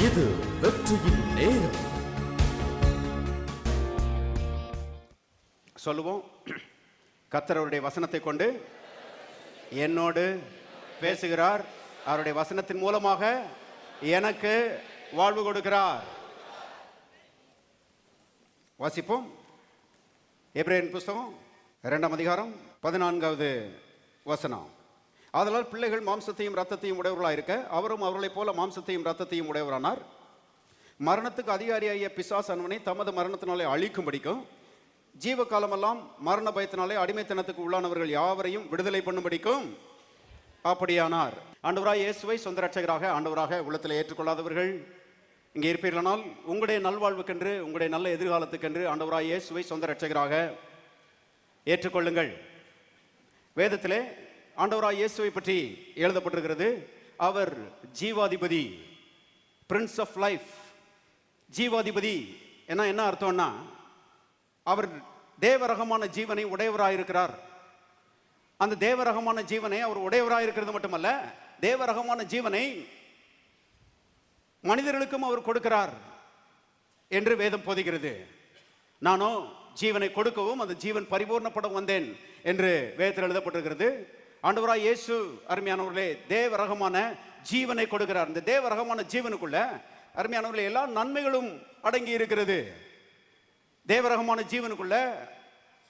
இது வெற்றியின் நேரம். சொல்லுவோம். கர்த்தர் அவருடைய வசனத்தை கொண்டு என்னோடு பேசுகிறார். அவருடைய வசனத்தின் மூலமாக எனக்கு வாழ்வு கொடுக்கிறார். வாசிப்போம். எபிரேயர் புஸ்தகம் 2ஆம் அதிகாரம் 14வது வசனம். ஆதலால் பிள்ளைகள் மாம்சத்தையும் இரத்தத்தையும் உடையவர்களாக இருக்க அவரும் அவர்களைப் போல மாம்சத்தையும் இரத்தத்தையும் உடையவரானார். மரணத்துக்கு அதிகாரியாகிய பிசாசானவனை தமது மரணத்தினாலே அழிக்கும்படிக்கும் ஜீவ காலமெல்லாம் மரண பயத்தினாலே அடிமைத்தனத்துக்கு உள்ளானவர்கள் யாவரையும் விடுதலை பண்ணும்படிக்கும் அப்படியானார். ஆண்டவராய் இயேசுவை சொந்த இரட்சகராக ஆண்டவராக உள்ளத்தில் ஏற்றுக்கொள்ளாதவர்கள் இங்கே இருப்பீர்களானால் உங்களுடைய நல்வாழ்வுக்கென்று உங்களுடைய நல்ல எதிர்காலத்துக்கென்று ஆண்டவராய் இயேசுவை சொந்த இரட்சகராக ஏற்றுக்கொள்ளுங்கள். வேதத்திலே ஆண்டவராய் இயேசுவை பற்றி எழுதப்பட்டிருக்கிறது. அவர் ஜீவாதிபதி, பிரின்ஸ் ஆஃப் லைஃப். ஜீவாதிபதி என்ன அர்த்தம்னா, அவர் தேவரகமான ஜீவனை உடையவராயிருக்கிறார். அந்த தேவரகமான ஜீவனை அவர் உடையவராயிருக்கிறது மட்டுமல்ல, தேவரகமான ஜீவனை மனிதர்களுக்கும் அவர் கொடுக்கிறார் என்று வேதம் போதிக்கிறது. நானோ ஜீவனை கொடுக்கவும் அந்த ஜீவன் பரிபூர்ணப்பட வந்தேன் என்று வேதத்தில் எழுதப்பட்டிருக்கிறது. ஆண்டவராய் இயேசு அருமையானவர்களே தேவரகமான ஜீவனை கொடுக்கிறார். இந்த தேவரகமான ஜீவனுக்குள்ள அருமையானவர்களே எல்லா நன்மைகளும் அடங்கி இருக்கிறது. தேவரகமான ஜீவனுக்குள்ள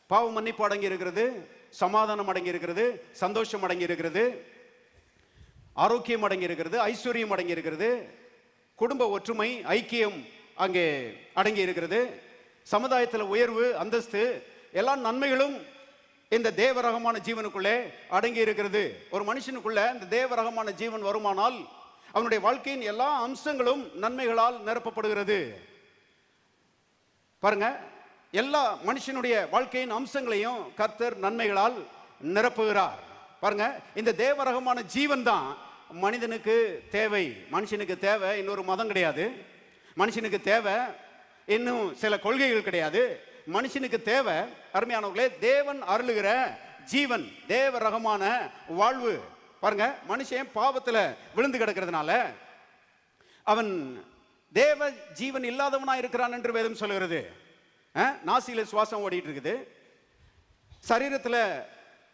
பாவ மன்னிப்பு அடங்கி இருக்கிறது, சமாதானம் அடங்கி இருக்கிறது, சந்தோஷம் அடங்கி இருக்கிறது, ஆரோக்கியம் அடங்கி இருக்கிறது, ஐஸ்வர்யம் அடங்கி இருக்கிறது, குடும்ப ஒற்றுமை ஐக்கியம் அங்கே அடங்கி இருக்கிறது, சமுதாயத்தில் உயர்வு அந்தஸ்து எல்லா நன்மைகளும் இந்த தேவரகமான ஜீவனுக்குள்ளே அடங்கி இருக்கிறது. ஒரு மனுஷனுக்குள்ள இந்த தேவரகமான ஜீவன் வருமானால் அவனுடைய வாழ்க்கையின் எல்லா அம்சங்களும் நன்மைகளால் நிரப்பப்படுகிறது. பாருங்க, எல்லா மனுஷனுடைய வாழ்க்கையின் அம்சங்களையும் கர்த்தர் நன்மைகளால் நிரப்புகிறார். பாருங்க, இந்த தேவரகமான ஜீவன் தான் மனிதனுக்கு தேவை. மனுஷனுக்கு தேவை இன்னொரு மதம் கிடையாது. மனுஷனுக்கு தேவை இன்னும் சில கொள்கைகள் கிடையாது. மனுஷனுக்கு தேவை அருமையானவர்களே தேவன் அருளுகிற ஜீவன், தேவரகமான வாழ்வு. பாருங்க, மனுஷன் பாவத்தில் விழுந்து கிடக்கிறதுனால அவன் தேவ ஜீவன் இல்லாதவனா இருக்கிறான் என்று வேதம் சொல்லுகிறது. நாசியில சுவாசம் ஓடிட்டு இருக்குது, சரீரத்தில்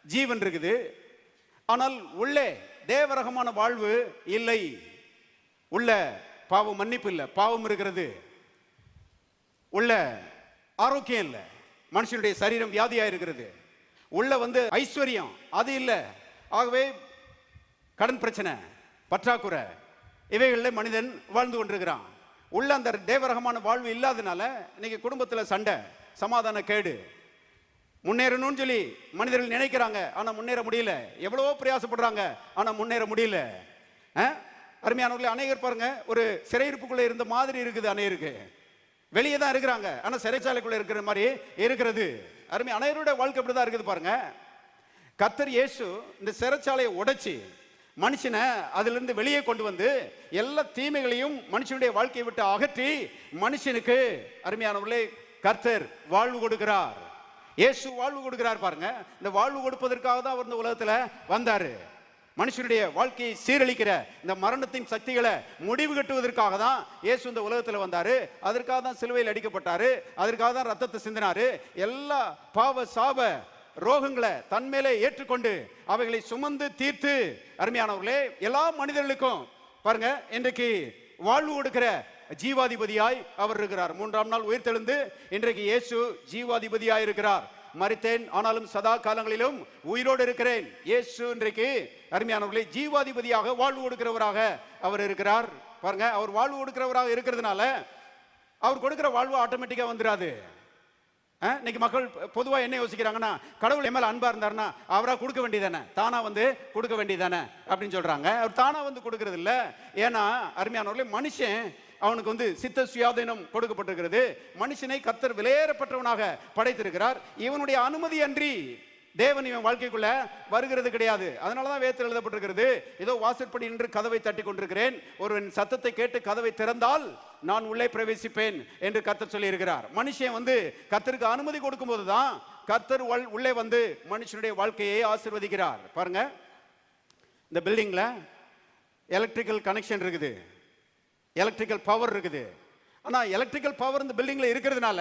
ஜீவன் இருக்குது, ஆனால் உள்ளே தேவரகமான வாழ்வு இல்லை. உள்ள பாவம் மன்னிப்பு இல்லை, பாவம் இருக்கிறது. உள்ள ஆரோக்கியம் இல்லை, மனுஷனுடைய சரீரம் வியாதியா இருக்கிறது. உள்ள ஐஸ்வர்யம் அது இல்லை. ஆகவே கடன் பிரச்சனை, பற்றாக்குறை, இவைகளில் மனிதன் வாழ்ந்து கொண்டிருக்கிறான். உள்ள அந்த தேவரகமான வாழ்வு இல்லாதனால இன்னைக்கு குடும்பத்தில் சண்டை, சமாதான கேடு. முன்னேறணும்னு சொல்லி மனிதர்கள் நினைக்கிறாங்க, ஆனா முன்னேற முடியல. எவ்வளவோ பிரயாசப்படுறாங்க, ஆனா முன்னேற முடியல. அருமையானவர்களே, அநேகர் பாருங்க ஒரு சிறையிருப்புக்குள்ள இருந்த மாதிரி இருக்குது. அநேகருக்கு வெளியே தான் இருக்கிறாங்க, ஆனா சிறைச்சாலைக்குள்ள இருக்கிற மாதிரி இருக்கிறது. அருமை, அநேகருடைய வாழ்க்கை அப்படிதான் இருக்குது. பாருங்க, கர்த்தர் இயேசு இந்த சிறைச்சாலையை உடைச்சி மனுஷனை அதிலிருந்து வெளியே கொண்டு வந்து எல்லா தீமைகளையும் மனுஷனுடைய வாழ்க்கையை விட்டு அகற்றி மனுஷனுக்கு அருமையானவர்களே கர்த்தர் வாழ்வு கொடுக்கிறார். இயேசு வாழ்வு கொடுக்கிறார். பாருங்க, இந்த வாழ்வு கொடுப்பதற்காக தான் அவர் இந்த உலகத்துல வந்தாரு. மனுஷனுடைய வாழ்க்கையை சீரழிக்கிற இந்த மரணத்தின் சக்திகளை முடிவு கட்டுவதற்காக தான் இயேசு இந்த உலகத்தில் வந்தாரு. அதற்காக தான் சிலுவையில் அடிக்கப்பட்டாரு, அதற்காக தான் ரத்தத்தை சிந்தினாரு. எல்லா பாவ சாப ரோகங்களை தன்மேலே ஏற்றுக்கொண்டு அவைகளை சுமந்து தீர்த்து அருமையானவர்களே எல்லா மனிதர்களுக்கும் பாருங்க இன்றைக்கு வாழ்வு கொடுக்கிற ஜீவாதிபதியாய் அவர் இருக்கிறார். 3ஆம் நாள் உயிர்த்தெழுந்து இன்றைக்கு இயேசு ஜீவாதிபதியாய் இருக்கிறார். மரித்தேன் ஆனாலும் சதா காலங்களிலும் உயிரோடு இருக்கிறேன். இயேசு இன்றைக்கு அருமையானவர்களே ஜீவாதிபதியாக வாழ்வு கொடுக்கிறவராக அவர் இருக்கிறார். பாருங்க, அவர் வாழ்வு கொடுக்கிறவராக இருக்கிறதுனால அவர் கொடுக்கிற வாழ்வு ஆட்டோமேட்டிக்கா வந்துடாது. இன்னைக்கு மக்கள் பொதுவா என்ன யோசிக்கிறாங்கன்னா, கடவுள் என் மேல அன்பா இருந்தாருன்னா அவரா கொடுக்க வேண்டியதானே, தானா கொடுக்க வேண்டியதானே அப்படின்னு சொல்றாங்க. அவர் தானா கொடுக்கிறது இல்ல. ஏன்னா அருமையானவர்களே, மனுஷன் அவனுக்கு சித்த சுயாதீனம் கொடுக்கப்பட்டிருக்கிறது. மனுஷனை கர்த்தர் விலையேறப்பட்டவனாக படைத்திருக்கிறார். இவனுடைய அனுமதி அன்றி தேவன் இவன் வாழ்க்கைக்குள்ள வருகிறது கிடையாது. அதனாலதான் வேதத்தில் எழுதப்பட்டிருக்கிறது, ஏதோ வாசற்படி நின்று கதவை தட்டி கொண்டிருக்கிறேன், ஒருவன் சத்தத்தை கேட்டு கதவை திறந்தால் நான் உள்ளே பிரவேசிப்பேன் என்று கர்த்தர் சொல்லி இருக்கிறார். மனுஷன் கர்த்தருக்கு அனுமதி கொடுக்கும் போதுதான் கர்த்தர் உள்ளே மனுஷனுடைய வாழ்க்கையை ஆசீர்வதிக்கிறார். பாருங்க, இந்த பில்டிங்ல எலக்ட்ரிக்கல் கனெக்ஷன் இருக்குது. எலக்ட்ரிக்கல் பவர் இருக்குது. ஆனால் எலக்ட்ரிக்கல் பவர் இந்த பில்டிங்கில் இருக்கிறதுனால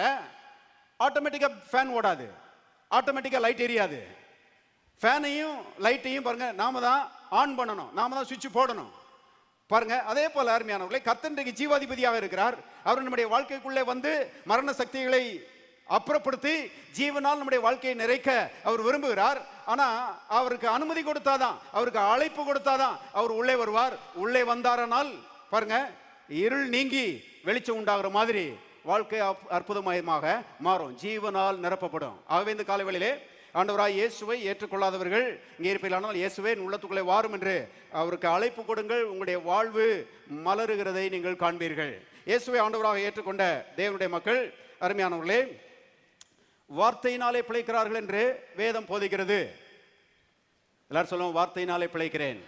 ஆட்டோமேட்டிக்காக ஃபேன் ஓடாது, ஆட்டோமேட்டிக்காக லைட் எரியாது. ஃபேனையும் லைட்டையும் பாருங்க நாம தான் ஆன் பண்ணணும், நாம தான் சுவிட்ச் போடணும். பாருங்க, அதே போல அருமையானவர்களே, கர்த்தர் இன்றைக்கு ஜீவாதிபதியாக இருக்கிறார். அவர் நம்முடைய வாழ்க்கைக்குள்ளே வந்து மரண சக்திகளை அப்புறப்படுத்தி ஜீவனால் நம்முடைய வாழ்க்கையை நிறைக்க அவர் விரும்புகிறார். ஆனா அவருக்கு அனுமதி கொடுத்தாதான், அவருக்கு அழைப்பு கொடுத்தாதான் அவர் உள்ளே வருவார். உள்ளே வந்தாரனால் பாருங்க, இருள் நீங்கி வெளிச்சம் உண்டாகிற மாதிரி வாழ்க்கை அற்புதமயமாக மாறும், ஜீவனால் நிரப்பப்படும். ஆகவே இந்த காலவெளியிலே ஆண்டவராய் இயேசுவை ஏற்றுக்கொள்ளாதவர்கள் இங்கே இருப்பீர்களானால் இயேசுவே உள்ளத்துக்குள்ளே வாரும் என்று அவருக்கு அழைப்பு கொடுங்கள். உங்களுடைய வாழ்வு மலருகிறதை நீங்கள் காண்பீர்கள். இயேசுவை ஆண்டவராக ஏற்றுக்கொண்ட தேவனுடைய மக்கள் அருமையானவர்களே, வார்த்தையினாலே பிழைக்கிறார்கள் என்று வேதம் போதிக்கிறது. எல்லாரும் சொல்லுவோம், வார்த்தையினாலே பிழைக்கிறேன்.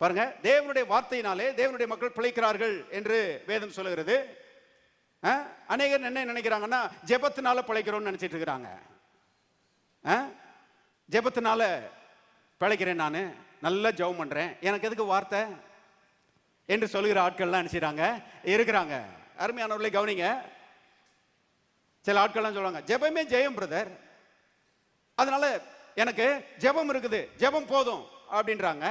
பாருங்க, தேவனுடைய வார்த்தையினாலே தேவனுடைய மக்கள் பிழைக்கிறார்கள் என்று வேதம் சொல்லுகிறது. அநேகர் என்ன நினைக்கிறாங்கன்னா, ஜெபத்தினால பிழைக்கிறோம்னு நினைச்சிட்டு இருக்கிறாங்க. ஜெபத்தினால பிழைக்கிறேன், நான் நல்லா ஜெபம் பண்றேன், எனக்கு எதுக்கு வார்த்தை என்று சொல்லுகிற ஆட்கள்லாம் நினைச்சாங்க இருக்கிறாங்க. அருமையானவர்களை கவனிங்க, சில ஆட்கள்லாம் சொல்லுவாங்க, ஜெபமே ஜெயம் பிரதர், அதனால எனக்கு ஜெபம் இருக்குது, ஜெபம் போதும் அப்படின்றாங்க.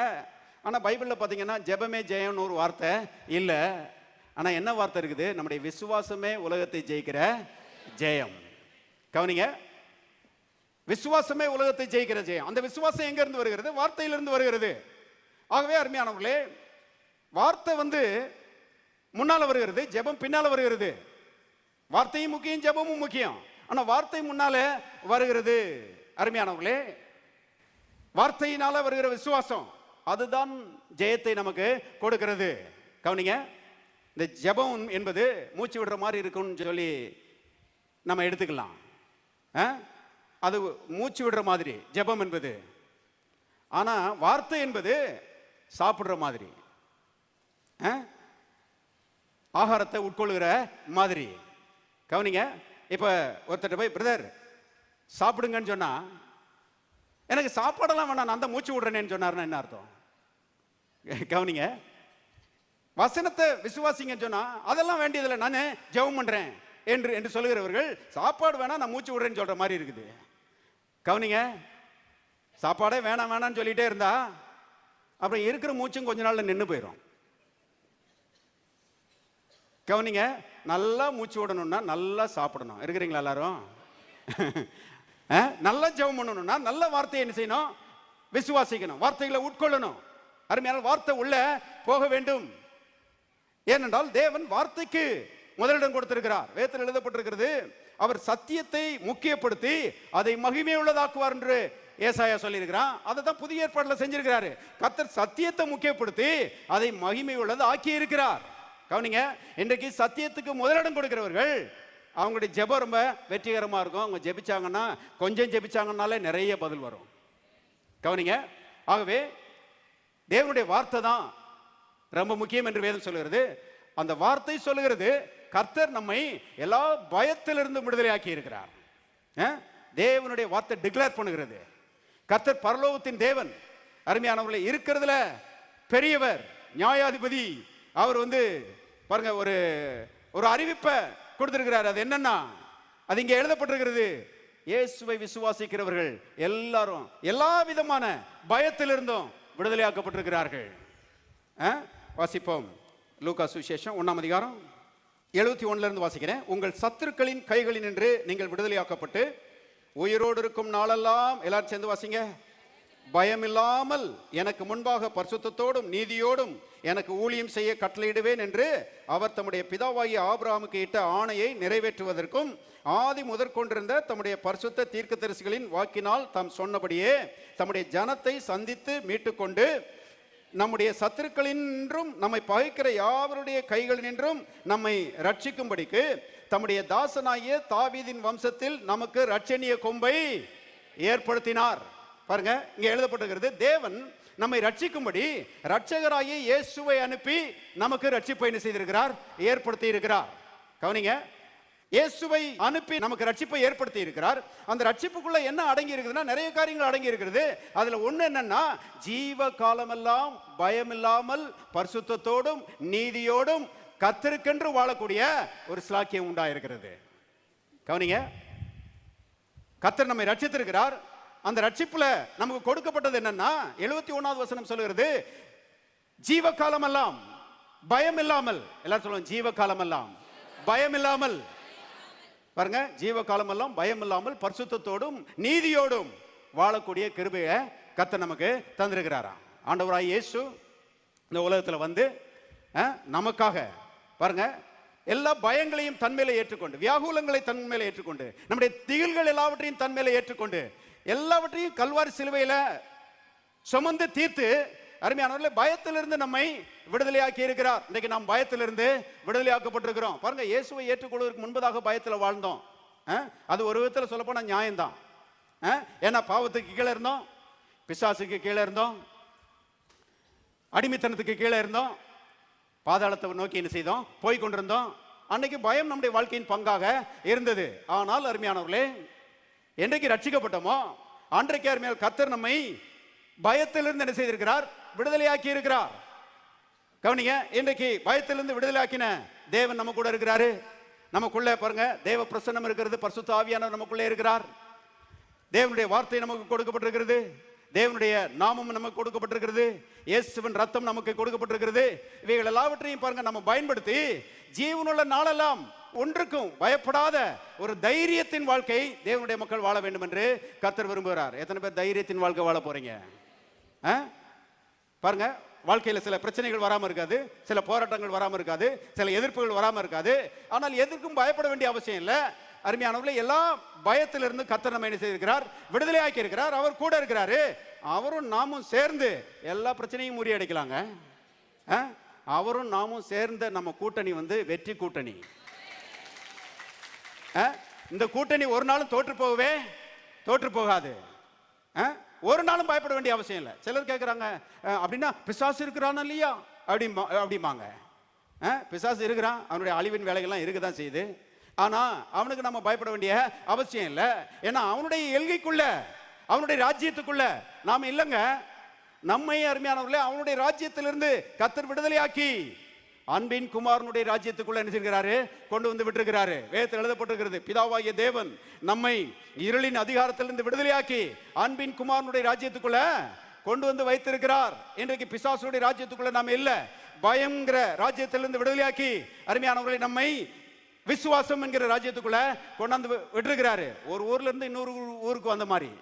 ஆனால் பைபிளில் பார்த்தீங்கன்னா ஜெபமே ஜெயம்னு ஒரு வார்த்தை இல்லை. ஆனால் என்ன வார்த்தை இருக்குது? நம்முடைய விசுவாசமே உலகத்தை ஜெயிக்கிற ஜெயம். கவனிங்க, விசுவாசமே உலகத்தை ஜெயிக்கிற ஜெயம். அந்த விசுவாசம் எங்க இருந்து வருகிறது? வார்த்தையிலிருந்து வருகிறது. ஆகவே அருமையானவர்களே, வார்த்தை வந்து முன்னால வருகிறது, ஜெபம் பின்னால வருகிறது. வார்த்தையும் முக்கியம், ஜெபமும் முக்கியம். ஆனா வார்த்தை முன்னால வருகிறது. அருமையானவர்களே, வார்த்தையினால வருகிற விசுவாசம் அதுதான் ஜெயத்தை நமக்கு கொடுக்கிறது. கவனிங்க, இந்த ஜெபம் என்பது மூச்சு விடுற மாதிரி இருக்கும்னு சொல்லி நம்ம எடுத்துக்கலாம். அது மூச்சு விடுற மாதிரி ஜெபம் என்பது. ஆனா வார்த்தை என்பது சாப்பிடுற மாதிரி, ஆகாரத்தை உட்கொள்கிற மாதிரி. கவனிங்க, இப்ப ஒருத்தர் போய் பிரதர் சாப்பிடுங்கன்னு சொன்னா, எனக்கு சாப்பாடெல்லாம் வேணாம், நான் தான் மூச்சு விடுறேன்னு சொன்னார்னா என்ன அர்த்தம்? கவனிங்க, வசனத்தை விசுவாசிங்கன்னு சொன்னா அதெல்லாம் வேண்டியதில்லை, நான் ஜெபம் பண்றேன் என்று சொல்லுகிறவர்கள் சாப்பாடு வேணா நான் மூச்சு விடுறேன்னு சொல்ற மாதிரி இருக்குது. கவனிங்க, சாப்பாடே வேணாம் வேணான்னு சொல்லிட்டே இருந்தா அப்புறம் இருக்கிற மூச்சும் கொஞ்ச நாள்ல நின்று போயிடும். கவனிங்க, நல்லா மூச்சு விடணும்னா நல்லா சாப்பிடணும். இருக்கிறீங்களா எல்லாரும்? நல்லா ஜெபம் பண்ணணும்னா நல்ல வார்த்தையை என்ன செய்யணும்? விசுவாசிக்கணும், வார்த்தைகளை உட்கொள்ளணும். அருமையான வார்த்தை உள்ள போக வேண்டும். ஏனென்றால் தேவன் வார்த்தைக்கு முதலிடம் கொடுத்திருக்கிறார். வேதத்தில் எழுதப்பட்டிருக்கிறது, அவர் சத்தியத்தை முக்கியப்படுத்தி அதை மகிமை உள்ளதாக்குவார் என்று ஏசாயா சொல்லியிருக்கிறான். அதை தான் புதிய ஏற்பாட்டில் செஞ்சிருக்கிறாரு. கர்த்தர் சத்தியத்தை முக்கியப்படுத்தி அதை மகிமை உள்ளது ஆக்கி இருக்கிறார். கவனிங்க, இன்றைக்கு சத்தியத்துக்கு முதலிடம் கொடுக்கிறவர்கள் அவங்களுடைய ஜெபம் ரொம்ப வெற்றிகரமாக இருக்கும். அவங்க ஜெபிச்சாங்கன்னா, கொஞ்சம் ஜெபிச்சாங்கன்னாலே நிறைய பதில் வரும். கவனிங்க, ஆகவே தேவனுடைய வார்த்தை தான் ரொம்ப முக்கியம் என்று வேதம் சொல்லுகிறது. அந்த வார்த்தை சொல்லுகிறது, கர்த்தர் நம்மை எல்லா பயத்திலிருந்து விடுதலையாக்கி இருக்கிறார். தேவனுடைய வார்த்தை டிக்ளேர் பண்ணுகிறது. கர்த்தர் பரலோகத்தின் தேவன். அருமையானவர்களை, இருக்கிறதுல பெரியவர், நியாயாதிபதி. அவர் வந்து பாருங்க ஒரு அறிவிப்பை கொடுத்திருக்கிறார். அது என்னன்னா, அது இங்கே எழுதப்பட்டிருக்கிறது, இயேசுவை விசுவாசிக்கிறவர்கள் எல்லாரும் எல்லா விதமான பயத்திலிருந்தும் விடுதலையாக்கப்பட்டிருக்கிறார்கள். வாசிப்போம், லூக்கா சுவிசேஷம் 1ஆம் அதிகாரம் 71 இருந்து வாசிக்கிறேன். உங்கள் சத்துருக்களின் கைகளில் நின்று நீங்கள் விடுதலையாக்கப்பட்டு உயிரோடு இருக்கும் நாளெல்லாம், எல்லாரும் சேர்ந்து வாசிங்க, பயமில்லாமல் எனக்கு முன்பாக பரிசுத்தத்தோடும் நீதியோடும் எனக்கு ஊழியம் செய்ய கட்டளையிடுவேன் என்று அவர் தம்முடைய பிதாவாகிய ஆபிரகாமுக்கு இட்ட ஆணையை நிறைவேற்றுவதற்கும் ஆதி முதற்கொண்டிருந்த தம்முடைய பரிசுத்த தீர்க்கதரிசிகளின் வாக்கினால் தாம் சொன்னபடியே தம்முடைய ஜனத்தை சந்தித்து மீட்டுக்கொண்டு நம்முடைய சத்துருக்களின்றும் நம்மை பகைக்கிற யாவருடைய கைகளினின்றும் நம்மை ரட்சிக்கும்படிக்கு தம்முடைய தாசனாகிய தாவீதின் வம்சத்தில் நமக்கு ரட்சணிய கொம்பை ஏற்படுத்தினார். பாருங்க, இங்க எழுதப்பட்டிருக்கிறது, தேவன் நம்மை ரட்சிக்கும்படி ரட்சகராகிய இயேசுவை அனுப்பி நமக்கு ரட்சிப்பை செய்திருக்கிறார், ஏற்படுத்தி இருக்கிறார். கவனிங்க, இயேசுவை அனுப்பி நமக்கு ரட்சிப்பை ஏற்படுத்தி இருக்கிறார். அந்த ரட்சிப்புக்குள்ள என்ன அடங்கி இருக்குதுன்னா நிறைய காரியங்கள் அடங்கி இருக்கிறது. அதுல ஒண்ணு என்னன்னா, ஜீவ காலமெல்லாம் பயமில்லாமல் பரிசுத்தத்தோடும் நீதியோடும் கர்த்தருக்கென்று வாழக்கூடிய ஒரு ஸ்லாக்கியம் உண்டாயிருக்கிறது. கவனிங்க, கர்த்தர் நம்மை ரட்சித்திருக்கிறார். அந்த ரட்சிப்புல நமக்கு கொடுக்கப்பட்டது என்னன்னா, 71வது வசனம் சொல்லுகிறது, ஜீவ காலமெல்லாம் பயம் இல்லாமல். எல்லாரும் சொல்லுவோம், ஜீவ காலமெல்லாம் பயம் இல்லாமல். பாருங்க, ஜீவ காலமெல்லாம் பயம் இல்லாமல் பரிசுத்தத்தோடும் நீதியோடும் வாழக்கூடிய கிருபையை கர்த்தர் நமக்கு தந்திருக்கிறாராம். ஆண்டவராய் இயேசு இந்த உலகத்துல வந்து நமக்காக பாருங்க எல்லா பயங்களையும் தன்மையில ஏற்றுக்கொண்டு, வியாகுலங்களை தன்மையில ஏற்றுக்கொண்டு, நம்முடைய திகில்கள் எல்லாவற்றையும் தன்மையில ஏற்றுக்கொண்டு, எல்லாவற்றையும் கல்வாரி சிலுவையில சுமந்து தீர்த்து, அருமையானவர்களே, பயத்திலிருந்து நம்மை விடுதலையாக்கி இருக்கிறார். இன்றைக்கு நாம் பயத்திலிருந்து விடுதலையாக்கப்பட்டிருக்கிறோம். பாருங்க, இயேசுவை ஏற்றுக்கொள்வதற்கு முன்பதாக பயத்தில் வாழ்ந்தோம். அது ஒரு விதத்தில் சொல்ல போனா நியாயம்தான். ஏன்னா பாவத்துக்கு கீழே இருந்தோம், பிசாசுக்கு கீழே இருந்தோம், அடிமைத்தனத்துக்கு கீழே இருந்தோம், பாதாளத்தை நோக்கி என்ன செய்தோம், போய் கொண்டிருந்தோம். அன்னைக்கு பயம் நம்முடைய வாழ்க்கையின் பங்காக இருந்தது. ஆனால் அருமையானவர்களே, என்றைக்கு ரட்சிக்கப்பட்டோமோ அன்றைக்கு அருமையான கர்த்தர் நம்மை பயத்திலிருந்து என்ன செய்திருக்கிறார், விடுதலையாக்கி இருக்கிறார். கவனிங்க, இன்றைக்கு பயத்திலிருந்து விடுதலையாக்கின தேவன் நம்ம கூட இருக்கிறாரு. நமக்குள்ள பாருங்க தேவ பிரசன்னம் இருக்கிறது, பரிசுத்த ஆவியானவர் நமக்குள்ளே இருக்கிறார். தேவனுடைய வார்த்தை நமக்கு கொடுக்கப்பட்டிருக்கிறது, தேவனுடைய நாமம் நமக்கு கொடுக்கப்பட்டிருக்கிறது, இயேசுவின் ரத்தம் நமக்கு கொடுக்கப்பட்டிருக்கிறது. இவைகள் எல்லாவற்றையும் பாருங்க நம்ம பயன்படுத்தி ஜீவனுள்ள நாளெல்லாம் ஒன்றுக்கும் பயப்படாத ஒரு தைரியத்தின் வாழ்க்கை தேவனுடைய மக்கள் வாழ வேண்டும் என்று கர்த்தர் விரும்புகிறார். எத்தனை பேர் தைரியத்தின் வாழ்க்கை வாழ போறீங்க? பாருங்க, வாழ்க்கையில் சில பிரச்சனைகள் வராமல் இருக்காது, சில போராட்டங்கள் வராமல் இருக்காது, சில எதிர்ப்புகள் வராமல் இருக்காது. ஆனால் எதற்கும் பயப்பட வேண்டிய அவசியம் இல்லை. அருமையானவர்களே, எல்லா பயத்திலிருந்து கர்த்தர் நம்ம என்ன செய்திருக்கிறார், விடுதலை ஆக்கி இருக்கிறார். அவர் கூட இருக்கிறாரு. அவரும் நாமும் சேர்ந்து எல்லா பிரச்சனையும் முறியடிக்கலாங்க. அவரும் நாமும் சேர்ந்த நம்ம கூட்டணி வந்து வெற்றி கூட்டணி. இந்த கூட்டணி ஒரு நாளும் தோற்று போகாது. ஒரு நாளும் பயப்பட வேண்டிய அவசியம் இல்லை. சிலர் கேட்குறாங்க, அப்படின்னா பிசாசு இருக்கிறான் இல்லையா அப்படிம்பாங்க. பிசாசு இருக்கிறான், அவனுடைய அழிவின் வேலைகள்லாம் இருக்குதான் செய்யுது. ஆனா அவனுக்கு நம்ம பயப்பட வேண்டிய அவசியம் இல்லை. ஏன்னா அவனுடைய எல்கைக்குள்ள, அவனுடைய ராஜ்யத்துக்குள்ள நாம இல்லைங்க. நம்மை அருமையானவர்களே அவனுடைய ராஜ்யத்திலிருந்து கர்த்தர் விடுதலையாக்கி அன்பின் குமாரனுடைய ராஜ்யத்துக்குள்ள என்ன செய்கிறாரு, கொண்டு வந்து விட்டிருக்கிறாரு. வேதத்தில் எழுதப்பட்டிருக்கிறது, பிதாவாகிய தேவன் நம்மை இருளின் அதிகாரத்திலிருந்து விடுதலையாக்கி அன்பின் குமாரனுடைய ராஜ்யத்துக்குள்ள கொண்டு வந்து வைத்திருக்கிறார். இன்றைக்கு பிசாசுடைய ராஜ்யத்துக்குள்ள நாம இல்ல, பயங்கிற ராஜ்யத்திலிருந்து விடுதலையாக்கி அருமையானவர்களை நம்மை விசுவாசம் என்கிற ராஜ்யத்துக்குள்ள கொண்டாந்து விட்டுருக்கிறாரு. ஒரு ஊர்ல இருந்து இன்னொரு ஊருக்கு வந்த மாதிரி,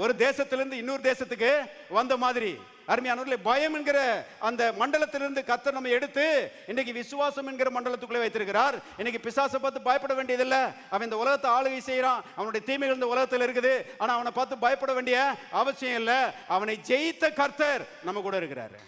ஒரு தேசத்திலிருந்து இன்னொரு தேசத்துக்கு வந்த மாதிரி அருமையானவர்களே, பயம் என்கிற அந்த மண்டலத்திலிருந்து கர்த்தர் நம்ம எடுத்து இன்னைக்கு விசுவாசம் என்கிற மண்டலத்துக்குள்ளே வைத்திருக்கிறார். இன்னைக்கு பிசாசை பார்த்து பயப்பட வேண்டியதில்லை. அவன் இந்த உலகத்தை ஆளுகை செய்யறான், அவனுடைய தீமைகள் இந்த உலகத்தில் இருக்குது. ஆனா அவனை பார்த்து பயப்பட வேண்டிய அவசியம் இல்லை. அவனை ஜெயித்த கர்த்தர் நம்ம கூட இருக்கிறாரு.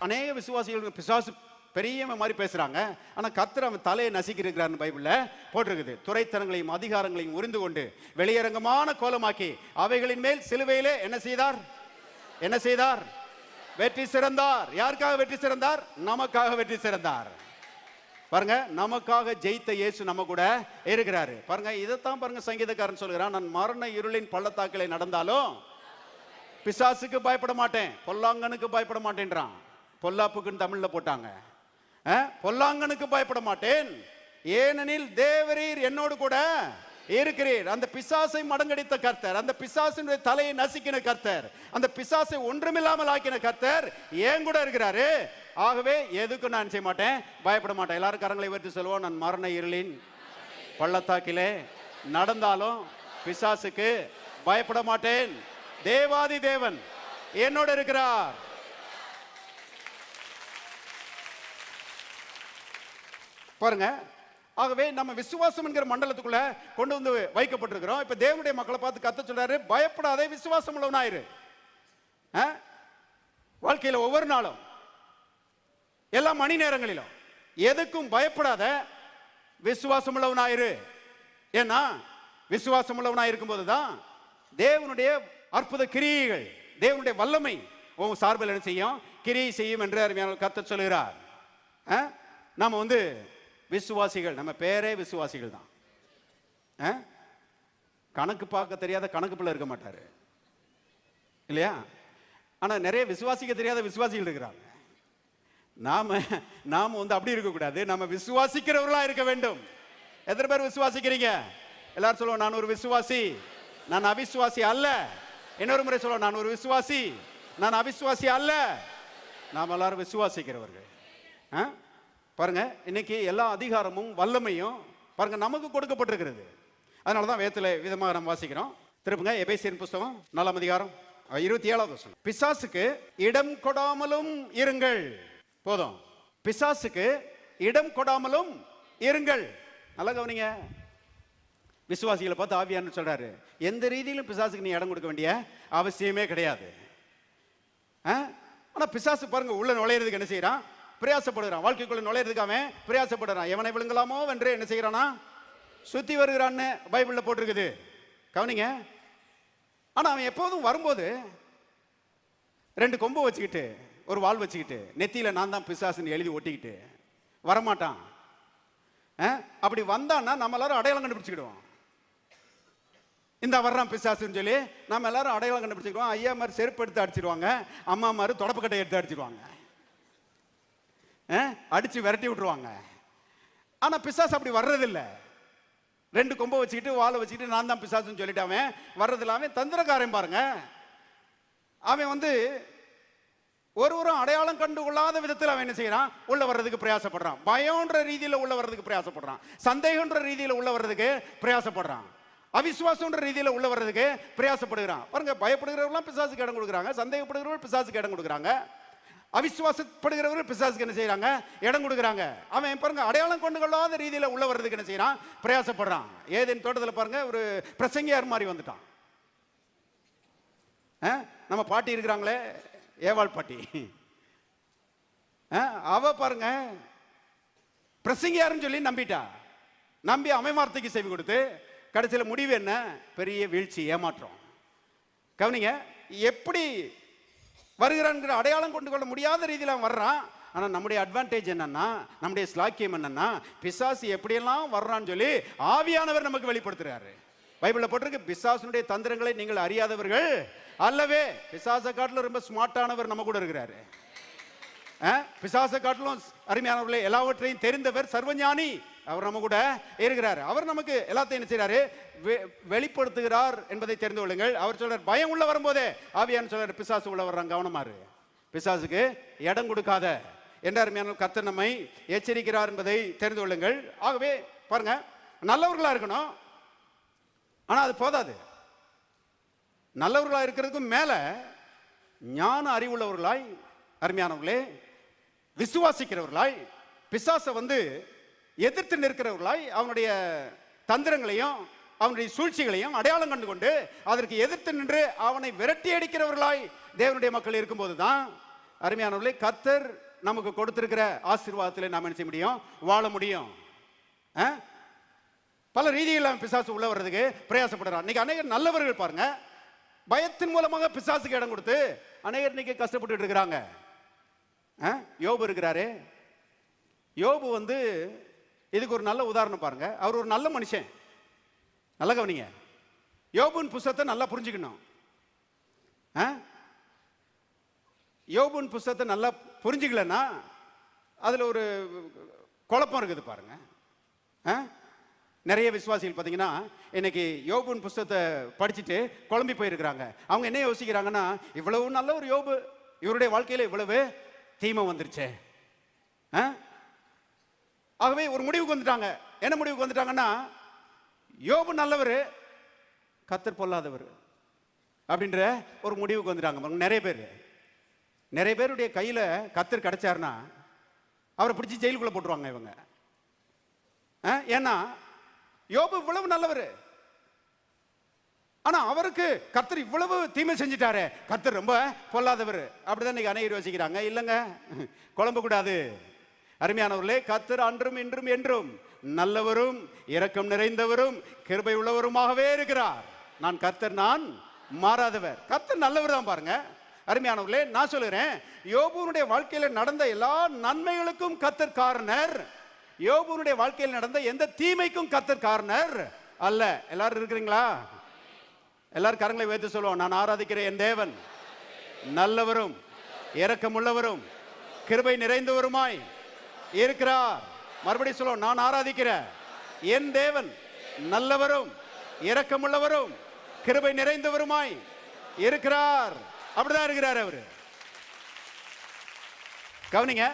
அநேக விசுவாசிகள் பிசாசு பெரியவன் மாதிரி பேசுறாங்க. ஆனா கர்த்தர் அவன் தலையை நசிக்கிறார்னு பைபிள்ல போட்டிருக்குது. துரைத்தனங்களையும் அதிகாரங்களையும் உரிந்து கொண்டு வெளியரங்கமான கோலமாக்கி அவைகளின் மேல் சிலுவையிலே என்ன செய்தார், வெற்றி சிறந்தார். யாருக்காக வெற்றி சிறந்தார்? நமக்காக வெற்றி சிறந்தார். பாருங்க, நமக்காக ஜெயித்த இயேசு நம்ம கூட இருக்கிறாரு. பாருங்க, இதைத்தான் பாருங்க சங்கீதக்காரன் சொல்கிறான், நான் மரண இருளின் பள்ளத்தாக்களை நடந்தாலும் பிசாசுக்கு பயப்பட மாட்டேன், பொல்லாங்கனுக்கு பயப்பட மாட்டேன்றான். பொல்லாப்புக்குன்னு தமிழ்ல போட்டாங்க. பொல்லாங்கனுக்கு பயப்பட மாட்டேன், ஏனெனில் தேவரீர் என்னோடு கூட இருக்கிறீர். அந்த பிசாசை மடங்கடித்த கர்த்தர், அந்த பிசாசினுடைய தலையை நசுக்கின கர்த்தர், அந்த பிசாசை ஒன்றுமில்லாமல் ஆக்கின கர்த்தர் ஏன் கூட இருக்கிறாரு. ஆகவே எதுக்கும் நான் செய்ய மாட்டேன், பயப்பட மாட்டேன். எல்லாரும் கரங்களை உயர்த்தி சொல்லுவோம், நான் மரண இருளின் பள்ளத்தாக்கிலே நடந்தாலும் பிசாசுக்கு பயப்பட மாட்டேன், தேவாதி தேவன் என்னோடு இருக்கிறார். பாருங்க, ஆகவே நம்ம விசுவாசம் என்கிற மண்டலத்துக்குள்ள கொண்டு வந்து வைக்கப்பட்டிருக்கிறோம். இப்ப தேவனுடைய மக்களை பார்த்து கர்த்தர் சொல்றாரு, பயப்படாதே, விசுவாசம் உள்ளவனாயிரு. வாழ்க்கையில ஒவ்வொரு நாளும் எல்லா மணி நேரங்களிலும் எதுக்கும் பயப்படாத, விசுவாசம் உள்ளவனாயிரு. ஏன்னா விசுவாசம் உள்ளவனாய் இருக்கும் போதுதான் தேவனுடைய அற்புத கிரியைகள், தேவனுடைய வல்லமை உன் சார்பில் என்ன செய்யும், கிரியை செய்யும் என்று அருமையான கர்த்தர் சொல்கிறார். நாம வந்து விசுவாசிகள், நம்ம பேரே விசுவாசிகள் தான். கணக்கு பார்க்க தெரியாத கணக்கு பிள்ளை இருக்க மாட்டாரு இல்லையா? ஆனா நிறைய விசுவாசிக்க தெரியாத விசுவாசிகள் இருக்கிறாங்க. நாம வந்து அப்படி இருக்கக்கூடாது. நம்ம விசுவாசிக்கிறவர்களா இருக்க வேண்டும். எத்தனை பேர் விசுவாசிக்கிறீங்க? எல்லாரும் சொல்லுவோம், நான் ஒரு விசுவாசி, நான் அவிசுவாசி அல்ல. இன்னொரு முறை சொல்லுவோம், நான் ஒரு விசுவாசி, நான் அவிசுவாசி அல்ல. நாம் எல்லாரும் விசுவாசிக்கிறவர்கள். பாருங்க, இன்னைக்கு எல்லா அதிகாரமும் வல்லமையும் பாருங்க நமக்கு கொடுக்கப்பட்டிருக்கிறது. அதனாலதான் வேதத்துல விதமாக நம்ம வாசிக்கிறோம். திருப்புங்க எபேசியர் புஸ்தகம் 4ஆம் அதிகாரம் 27வது வசனம். பிசாசுக்கு இடம் கொடாமலும் இருங்கள். போதும், பிசாசுக்கு இடம் கொடாமலும் இருங்கள். நல்லா கவனிங்க. விசுவாசிகளை பார்த்து ஆவியானவர் சொல்றாரு, எந்த ரீதியிலும் பிசாசுக்கு நீ இடம் கொடுக்க வேண்டிய அவசியமே கிடையாது. ஆனா பிசாசு பாருங்க உள்ள நுழையிறதுக்கு என்ன செய்யறான்? பிரயாசப்படுகிறான். வாழ்க்கைக்குள்ள நுழையிறதுக்கு அவன் பிரயாசப்படுறான். எவனை விழுங்கலாமோ வென்று என்ன செய்யறானா? சுத்தி வருகிறான்னு பைபிள்ல போட்டிருக்குது. கவனிங்க. ஆனா அவன் எப்போதும் வரும்போது 2 கொம்பு வச்சுக்கிட்டு ஒரு வால் வச்சுக்கிட்டு நெத்தியில நான் தான் பிசாசுன்னு எழுதி ஒட்டிக்கிட்டு வரமாட்டான். அப்படி வந்தான்னா நம்ம எல்லாரும் அடையாளம் கண்டுபிடிச்சுக்கிடுவோம். இந்த வர்றான் பிசாசுன்னு சொல்லி நம்ம எல்லாரும் அடையாளம் கண்டுபிடிச்சுக்கிடுவோம். ஐயா மாதிரி செருப்பு எடுத்து அடிச்சிருவாங்க, அம்மா மாதிரி தொடப்பக்கட்டை எடுத்து அடிச்சிருவாங்க, அடிச்சு விரட்டி விட்டுருவாங்க. ஆனா பிசாசு அப்படி வர்றதில்லை. 2 கொம்பை வச்சுக்கிட்டு வாழை வச்சுக்கிட்டு நான் தான் பிசாசுன்னு சொல்லிட்டு அவன் வர்றதில்ல. அவன் தந்திரக்காரன் பாருங்க. அவன் வந்து ஒருவரும் அடையாளம் கண்டு கொள்ளாத விதத்தில் அவன் என்ன செய்யறான்? உள்ள வர்றதுக்கு பிரயாசப்படுறான். பயம்ன்ற ரீதியில் உள்ள வர்றதுக்கு பிரயாசப்படுறான். சந்தேகன்ற ரீதியில் உள்ள வர்றதுக்கு பிரயாசப்படுறான். அவிசுவாசம்ன்ற ரீதியில் உள்ள வர்றதுக்கு பிரயாசப்படுகிறான். பாருங்க, பயப்படுகிறவர்களாம் பிசாசுக்கு இடம் கொடுக்குறாங்க, சந்தேகப்படுகிறவர்கள் பிசாசுக்கு இடம் கொடுக்குறாங்க, அவிசுவாசப்படுகிறவர்கள் பிசாசுக்கு என்ன செய்யறாங்க? இடம் கொடுக்குறாங்க. அவன் பாருங்க அடையாளம் கொண்டு கொள்ளாத ரீதியில் உள்ள வர்றதுக்கு என்ன செய்யறான்? பிரயாசப்படுறான். ஏதேன் தோட்டத்தில் பாருங்க ஒரு பிரசங்கியார் மாதிரி வந்துட்டான். நம்ம பாட்டி இருக்கிறாங்களே, ஏவாள் பாட்டி, அவ பாருங்க பிரசங்கியாருன்னு சொல்லி நம்பிட்டா. நம்பி அவன் வார்த்தைக்கு செவி கொடுத்து கடைசியில் முடிவு என்ன? பெரிய வீழ்ச்சி, ஏமாற்றம். கவனிங்க, எப்படி வருகிறான்ங்கிற அடையாளம் கொண்டு கொள்ள முடியாத ரீதியில் அவன் வர்றான். ஆனால் நம்முடைய அட்வான்டேஜ் என்னன்னா, நம்முடைய ஸ்லாக்கியம் என்னன்னா, பிசாசு எப்படியெல்லாம் வர்றான்னு சொல்லி ஆவியானவர் நமக்கு வெளிப்படுத்துறாரு. பைபிளில் போட்டிருக்கு, பிசாசுடைய தந்திரங்களை நீங்கள் அறியாதவர்கள் அல்லவே. பிசாசை காட்டிலும் ரொம்ப ஸ்மார்ட்டானவர் நம்ம கூட இருக்கிறாரு. பிசாசை காட்டிலும் அருமையானவர்களே எல்லாவற்றையும் தெரிந்தவர், சர்வஞானி அவர் நம்ம கூட இருக்கிறார். அவர் நமக்கு எல்லாத்தையும் என்ன செய்யறாரு? வெளிப்படுத்துகிறார் என்பதை தெரிந்து கொள்ளுங்கள். அவர் சொல்றார், பயம் உள்ள வரும்போதே ஆவியான சொல்றாரு, பிசாசு உள்ள வர்றாங்க, கவனமாறு, பிசாசுக்கு இடம் கொடுக்காத என்ற அருமையான கர்த்தர் நம்மை எச்சரிக்கிறார் என்பதை தெரிந்து கொள்ளுங்கள். ஆகவே பாருங்க, நல்லவர்களா இருக்கணும். ஆனா அது போதாது. நல்லவர்களா இருக்கிறதுக்கும் மேல ஞான அறிவுள்ளவர்களாய், அருமையானவர்களே, விசுவாசிக்கிறவர்களாய், பிசாசை வந்து எதிர்த்து நிற்கிறவர்களாய், அவனுடைய தந்திரங்களையும் அவனுடைய சூழ்ச்சிகளையும் அடையாளம் கண்டு கொண்டு அதற்கு எதிர்த்து நின்று அவனை விரட்டி அடிக்கிறவர்களாய் தேவனுடைய மக்கள் இருக்கும்போது தான் அருமையானவர்களே கர்த்தர் நமக்கு கொடுத்திருக்கிற ஆசீர்வாதத்தில் நாம் என்ன செய்ய முடியும்? வாழ முடியும். பல ரீதியில் பிசாசு உள்ள வர்றதுக்கு பிரயாசப்படுறான். இன்னைக்கு அநேகர் நல்லவர்கள் பாருங்க, பயத்தின் மூலமாக பிசாசுக்கு இடம் கொடுத்து அநேகர் இன்னைக்கு கஷ்டப்பட்டு இருக்கிறாங்க. யோபு இருக்கிறாரு. யோபு வந்து இதுக்கு ஒரு நல்ல உதாரணம் பாருங்க. அவர் ஒரு நல்ல மனுஷன். நல்ல கவனிங்க, யோபுன் புஸ்தகத்தை நல்லா புரிஞ்சுக்கணும். யோபுன் புஸ்தகத்தை நல்லா புரிஞ்சுக்கலன்னா அதுல ஒரு குழப்பம் இருக்குது பாருங்க. நிறைய விசுவாசிகள் பார்த்தீங்கன்னா இன்னைக்கு யோபுன் புஸ்தகத்தை படிச்சுட்டு குழம்பி போயிருக்கிறாங்க. அவங்க என்ன யோசிக்கிறாங்கன்னா, இவ்வளவு நல்ல ஒரு யோபு, இவருடைய வாழ்க்கையில இவ்வளவு தீமை வந்துருச்சே. ஆகவே ஒரு முடிவுக்கு வந்துட்டாங்க. என்ன முடிவுக்கு வந்துட்டாங்கன்னா, யோபு நல்லவர், கர்த்தர் பொல்லாதவர் அப்படின்ற ஒரு முடிவுக்கு வந்துட்டாங்க. நிறைய பேருடைய கையில கர்த்தர் கிடைச்சாருன்னா அவரை பிடிச்சி ஜெயிலுக்குள்ள போட்டுருவாங்க இவங்க. ஏன்னா யோபு இவ்வளவு நல்லவர், ஆனா அவருக்கு கர்த்தர் இவ்வளவு தீமை செஞ்சிட்டாரு, கர்த்தர் ரொம்ப பொல்லாதவர் அப்படிதான் இன்னைக்கு அநேகர் யோசிக்கிறாங்க. இல்லைங்க, குழம்ப கூடாது. அருமையானவர்களே, கர்த்தர் அன்றும் இன்றும் என்றும் நல்லவரும் இரக்கம் நிறைந்தவரும் கிருபை உள்ளவருமாகவே இருக்கிறார். நான் கர்த்தர், நான் மாறாதவர். கர்த்தர் நல்லவர் தான் பாருங்க. அருமையானவர்களே, நான் சொல்லுறேன், யோபுனுடைய வாழ்க்கையில நடந்த எல்லா நன்மைகளுக்கும் கர்த்தர் காரணர். யோபுனுடைய வாழ்க்கையில் நடந்த எந்த தீமைக்கும் கர்த்தர் காரணர் அல்ல. எல்லாரும் இருக்கிறீங்களா? எல்லாரும் கரங்களை வைத்து சொல்லுவோம், நான் ஆராதிக்கிற என் தேவன் நல்லவரும் இரக்கமுள்ளவரும் கிருபை நிறைந்தவருமாய் இருக்கிறார். மறுபடியும் சொல்லுவோம், நான் ஆராதிக்கிற என் தேவன் நல்லவரும் இரக்கமுள்ளவரும் கிருபை நிறைந்தவருமாய் இருக்கிறார். அப்படிதான் இருக்கிறார் அவரு. கவனிங்க,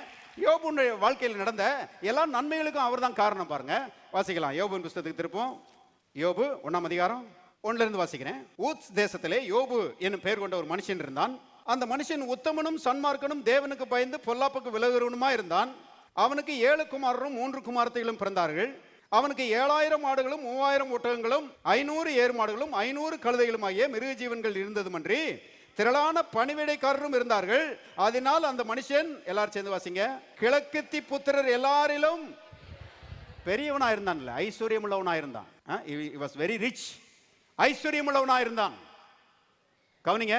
யோபுனுடைய வாழ்க்கையில் நடந்த எல்லா நன்மைகளுக்கும் அவர் தான் காரணம். பாருங்க, வாசிக்கலாம். யோபுவின் புத்தகத்துக்கு திருப்போம். யோபு 1ஆம் அதிகாரம் 1ல இருந்து வாசிக்கிறேன். ஊத்ஸ் தேசத்திலே யோபு என்னும் பெயர் கொண்ட ஒரு மனுஷன் இருந்தான். அந்த மனுஷன் உத்தமனும் சன்மார்க்கனும் தேவனுக்கு பயந்து பொல்லாப்புக்கு விலகுறவனுமா இருந்தான். அவனுக்கு 7 குமாரரும் 3 குமாரத்தைகளும் பிறந்தார்கள். அவனுக்கு 7000 ஆடுகளும் 3000 ஒட்டகங்களும் 500 ஏறு மாடுகளும் 500 கழுதைகளும் ஆகிய மிருக ஜீவன்கள் இருந்ததுமன்றி திரளான பணிவிடைக்காரரும் இருந்தார்கள். அதனால் அந்த மனுஷன், எல்லாரும் சேர்ந்து வாசிங்க, கிழக்கத்தி புத்திரர் எல்லாரிலும் பெரியவனா இருந்தான்ல, ஐஸ்வர்யம் உள்ளவனா இருந்தான். he was very rich, ஐஸ்வர்யம் உள்ளவனா இருந்தான். கவனிங்க,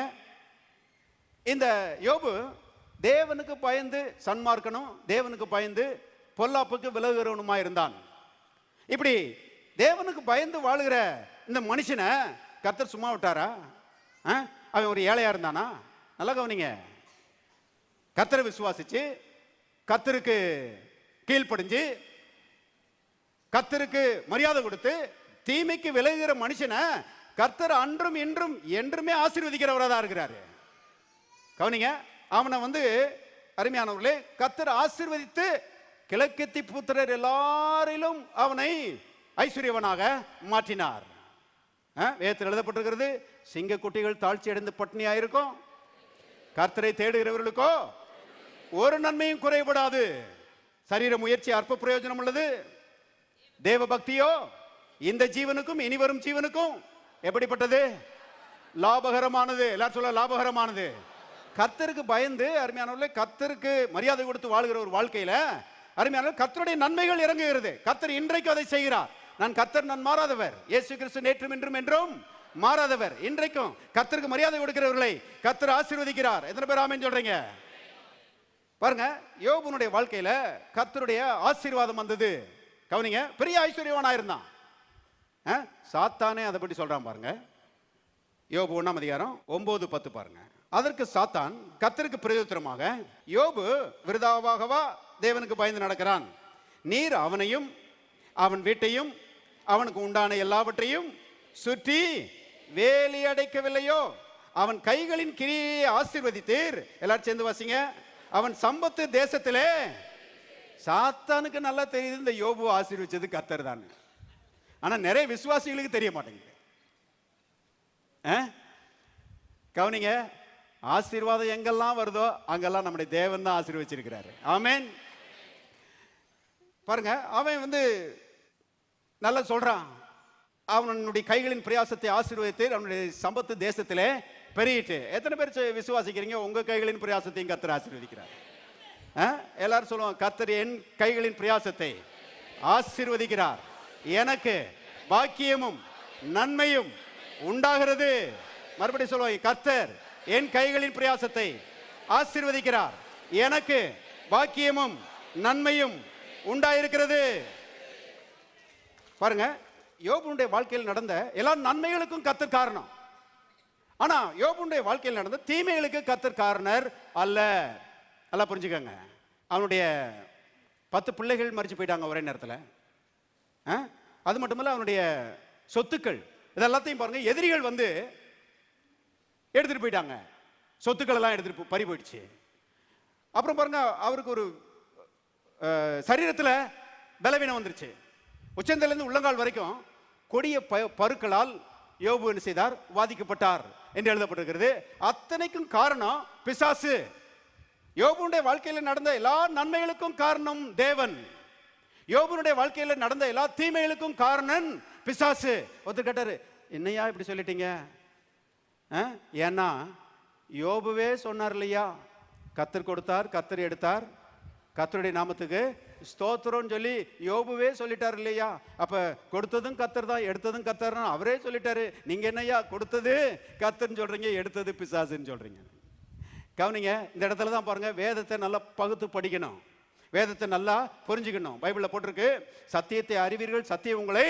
இந்த யோபு தேவனுக்கு பயந்து சன்மார்க்கனும் தேவனுக்கு பயந்து பொல்லாப்புக்கு விலகுறவனுமா இருந்தான். இப்படி தேவனுக்கு பயந்து வாழுகிற இந்த மனுஷனை கர்த்தர் சும்மா விட்டாரா? அவன் ஒரு ஏழையா இருந்தானா? நல்லா கவனிங்க, கர்த்தரை விசுவாசிச்சு கர்த்தருக்கு கீழ்ப்படிஞ்சு கர்த்தருக்கு மரியாதை கொடுத்து தீமைக்கு விலகுகிற மனுஷனை கர்த்தர் அன்றும் இன்றும் என்றுமே ஆசீர்வதிக்கிறவரா தான் இருக்கிறாரு. கவனிங்க, அவனை அருமையானவர்களே, கர்த்தர் ஆசீர்வதித்து கிழக்கத்தி புத்திரர் எல்லாரிலும் அவனை ஐஸ்வர்யவனாக மாற்றினார். வேதத்தில் எழுதப்பட்டிருக்கிறது, சிங்க குட்டிகள் தாழ்ச்சி அடைந்து பட்டினியாயிருக்கும், கர்த்தரை தேடுகிறவர்களுக்கோ ஒரு நன்மையும் குறைபடாது. சரீர முயற்சி அற்ப பிரயோஜனம் உள்ளது, தேவ பக்தியோ இந்த ஜீவனுக்கும் இனி வரும் ஜீவனுக்கும் எப்படிப்பட்டது? லாபகரமானது. எல்லாரும் சொல்ல, லாபகரமானது. கர்த்தருக்கு பயந்து அருமையானவர்களே, கர்த்தருக்கு மரியாதை கொடுத்து வாழ்கிற ஒரு வாழ்க்கையில அருமையானவர்களே, கர்த்தருடைய நன்மைகள் இறங்குகிறது. கர்த்தர் இன்றைக்கு அதை செய்கிறார். நான் கர்த்தர், நான் மாறாதவர். இயேசு கிறிஸ்து நேற்றும் இன்றும் என்றும் மாறாதவர். இன்றைக்கும் கர்த்தருக்கு மரியாதை கொடுக்கிறவர்களை கர்த்தர் ஆசீர்வதிக்கிறார். எத்தனை பேர் ஆமென் சொல்றீங்க? பாருங்க, யோபுனுடைய வாழ்க்கையில கர்த்தருடைய ஆசீர்வாதம் வந்தது. கவனிங்க, பெரிய ஐஸ்வர்யவானா இருந்தான். சாத்தானே அதை பற்றி சொல்றான். பாருங்க, யோபு 1ஆம் அதிகாரம் 9-10 பாருங்க. அதற்கு சாத்தான் கர்த்தருக்கு பிரதியுத்தரமாக, யோபு விருதாவாகவா தேவனுக்கு பயந்து நடக்கிறான்? நீர் அவனையும் அவன் வீட்டையும் அவனுக்கு உண்டான எல்லாவற்றையும் சுற்றி வேலி அடைக்கவில்லையோ? அவன் கைகளின் கிரியை ஆசீர்வதித்தீர். எல்லாரும் சேர்ந்து வாசிங்க. அவன் சம்பத்து தேசத்திலே. சாத்தானுக்கு நல்லா தெரியுது இந்த யோபு ஆசீர்வதிச்சது கர்த்தர் தான். ஆனா நிறைய விசுவாசிகளுக்கு தெரிய மாட்டேங்குது. கவனிங்க, ஆசீர்வாதம் எங்கெல்லாம் வருதோ அங்கெல்லாம் நம்முடைய தேவன் தான் ஆசீர்வதிச்சிருக்கிறாரு. ஆமென். பாருங்க, அவன் நல்லா சொல்றான், அவனுடைய கைகளின் பிரயாசத்தை ஆசீர்வதித்து அவனுடைய சம்பத்து தேசத்திலே பெருகிட்டு. எத்தனை பேர் விசுவாசிக்கிறீங்க உங்க கைகளின் பிரயாசத்தையும் கர்த்தர் ஆசீர்வதிக்கிறார்? எல்லாரும் சொல்லுவோம், கர்த்தர் என் கைகளின் பிரயாசத்தை ஆசீர்வதிக்கிறார், எனக்கு பாக்கியமும் நன்மையும் உண்டாகிறது. மறுபடியும் சொல்லுவோம், கர்த்தர் என் கைகளின் பிரயாசத்தை ஆசீர்வதிக்கிறார், எனக்கு பாக்கியமும் நன்மையும் உண்டாயிருக்கிறது. பாருங்க, யோபுனுடைய வாழ்க்கையில் நடந்த எல்லா நன்மைகளுக்கும் கர்த்தர் காரணம். ஆனா யோபுனுடைய வாழ்க்கையில் நடந்த தீமைகளுக்கு கர்த்தர் காரணர் அல்ல. நல்லா புரிஞ்சுக்கங்க. அவனுடைய 10 பிள்ளைகள் மரிச்சு போயிட்டாங்க ஒரே நேரத்தில். அது மட்டுமல்ல, அவனுடைய சொத்துக்கள் இதெல்லாத்தையும் பாருங்க, எதிரிகள் எடுத்துட்டு போயிட்டாங்க. சொத்துக்கள் எல்லாம் எடுத்துட்டு பறி போயிடுச்சு. அப்புறம் பாருங்க, அவருக்கு ஒரு சரீரத்தில் பலவீனம் வந்துருச்சு. உச்சந்திலிருந்து உள்ளங்கால் வரைக்கும் கொடிய பருக்களால் யோபு என்ன செய்தார்? வாதிக்கப்பட்டார் என்று எழுதப்பட்டிருக்கிறது. அத்தனைக்கும் காரணம் பிசாசு. யோபுனுடைய வாழ்க்கையில் நடந்த எல்லா நன்மைகளுக்கும் காரணம் தேவன். யோபுனுடைய வாழ்க்கையில் நடந்த எல்லா தீமைகளுக்கும் காரணம் பிசாசு. ஒருத்தர் கேட்டாரு, என்னையா இப்படி சொல்லிட்டீங்க? ஏன்னா யோபுவே சொன்னார் இல்லையா, கர்த்தர் கொடுத்தார், கர்த்தர் எடுத்தார், கர்த்தருடைய நாமத்துக்கு ஸ்தோத்திரம் சொல்லி யோபுவே சொல்லிட்டார் இல்லையா? அப்ப கொடுத்ததும் கர்த்தர் தான், எடுத்ததும் கர்த்தர் தான், அவரே சொல்லிட்டாரு. நீங்க என்னையா கொடுத்தது கர்த்தர்னு சொல்றீங்க, எடுத்தது பிசாசுன்னு சொல்றீங்க? கவனிங்க, இந்த இடத்துல தான் பாருங்க, வேதத்தை நல்லா பகுத்து படிக்கணும். வேதத்தை நல்லா புரிஞ்சுக்கணும். பைபிள்ல போட்டிருக்கு, சத்தியத்தை அறிவீர்கள், சத்தியம் உங்களை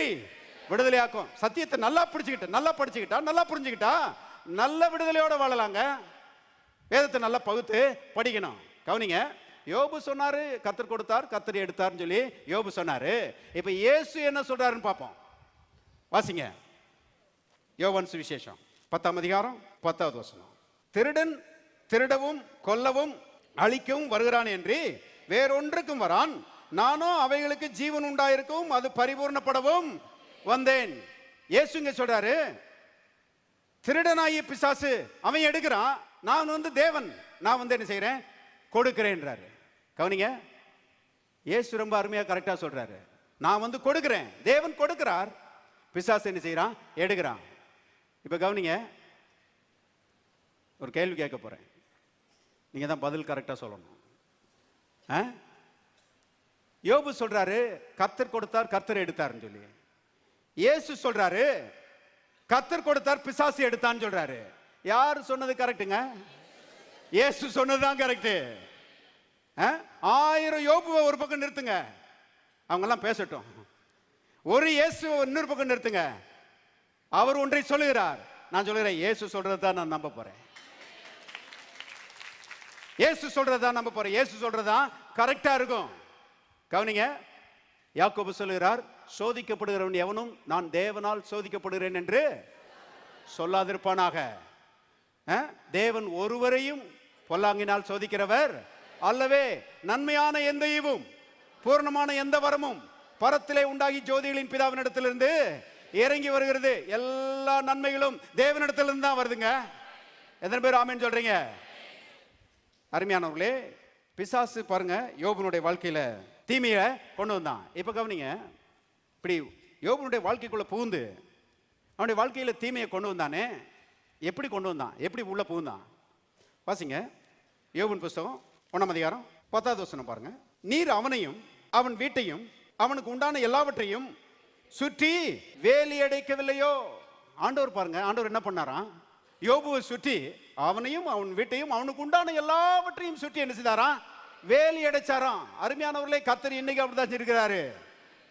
விடுதலையாக்கும். சத்தியத்தை நல்லா பிடிச்சுக்கிட்ட, நல்லா படிச்சுக்கிட்டா, நல்லா புரிஞ்சுக்கிட்டா நல்ல விடுதலையோட வாழலாங்க. வேதத்தை நல்லா பகுத்து படிக்கணும். கவனிங்க, யோபு சொன்னாரு கர்த்தர் கொடுத்தார் கர்த்தர் எடுத்தார்னு சொல்லி யோபு சொன்னாரு. இப்ப இயேசு என்ன சொல்றாருன்னு பார்ப்போம். வாசிங்க, யோவான் சுவிசேஷம் 10ஆம் அதிகாரம் 10வது வசனம். திருடன் திருடவும் கொல்லவும் அழிக்கவும் வருகிறான் என்று வேறொன்றுக்கும் வரான், நானோ அவைகளுக்கு ஜீவன் உண்டாயிருக்கவும் அது பரிபூர்ணப்படவும் வந்தேன். இயேசுங்க சொல்றாரு, திருடனாகிய பிசாசு அவன் எடுக்கிறான், நான் வந்து தேவன், நான் வந்து என்ன செய்யறேன், கொடுக்கிறேன்றாரு. கவனிங்க, இயேசு ரொம்ப அருமையா கரெக்டா சொல்றாரு. நான் வந்து கொடுக்கிறேன், தேவன் கொடுக்கிறார், பிசாசு என்ன செய்யறான், எடுக்கிறான். இப்ப கவனிங்க, ஒரு கேள்வி கேட்க போறேன், நீங்க தான் பதில் கரெக்டா சொல்லணும். யோபு சொல்றாரு கர்த்தர் கொடுத்தார் கர்த்தர் எடுத்தார்னு சொல்லி, இயேசு சொல்றாரு கர்த்தர் கொடுத்தார் பிசாசு எடுத்தான்னு சொல்றாரு. யார் சொன்னது கரெக்டுங்க? இயேசு சொன்னதுதான் கரெக்ட். 1000 யோபுவை ஒரு பக்கம் நிறுத்துங்க, அவங்க எல்லாம் பேசட்டும். ஒரு இயேசு இன்னொரு பக்கம் நிறுத்துங்க. அவர் ஒன்றை சொல்லுகிறார், நான் சொல்லுகிறேன் இயேசு சொல்றதுதான் நான் நம்ப போறேன். இயேசு சொல்றதுதான் நம்ப போறேன். இயேசு சொல்றதுதான் கரெக்டா இருக்கும். கவனிங்க, யாக்கோபு சொல்லுகிறார், சோதிக்கப்படுகிறவன் எவனும் நான் தேவனால் சோதிக்கப்படுகிறேன் என்று சொல்லாதிருப்பானாக. தேவன் ஒருவரையும் பொல்லாங்கினால் சோதிக்கிறவர் அல்லவே. நன்மையான எந்த ஈவும் பூர்ணமான எந்த வரமும் பரத்திலே உண்டாகி ஜோதிகளின் பிதாவினிடத்திலிருந்து இறங்கி வருகிறது. எல்லா நன்மைகளும் தேவனிடத்திலிருந்து தான் வருதுங்க. எத்தனை பேர் ஆமென் சொல்றீங்க? அருமையானவர்களே, பிசாசு பாருங்க யோபுனுடைய வாழ்க்கையில தீமையை கொண்டு வந்தான். இப்ப கவனிங்க, இப்படி யோபுனுடைய வாழ்க்கைக்குள்ள புகுந்து அவனுடைய வாழ்க்கையில தீமையை கொண்டு வந்தானே, எப்படி கொண்டு வந்தான், எப்படி உள்ள புகுந்தான்? வாசிங்க, யோபுவின் புஸ்தகம் 1ஆம் அதிகாரம் 10வது வசனம் பாருங்க. நீர் அவனையும் அவன் வீட்டையும் அவனுக்கு உண்டான எல்லாவற்றையும் சுற்றி வேலி அடைக்கவில்லையோ? ஆண்டவர் பாருங்க, ஆண்டவர் என்ன பண்ணாராம், யோபுவை சுற்றி அவனையும் அவன் வீட்டையும் அவனுக்கு உண்டான எல்லாவற்றையும் சுற்றி என்ன செய்தாராம், வேலி அடைச்சாராம். அருமையானவர்களே, கர்த்தர் இன்னைக்கு அப்படிதான் இருக்கிறாரு.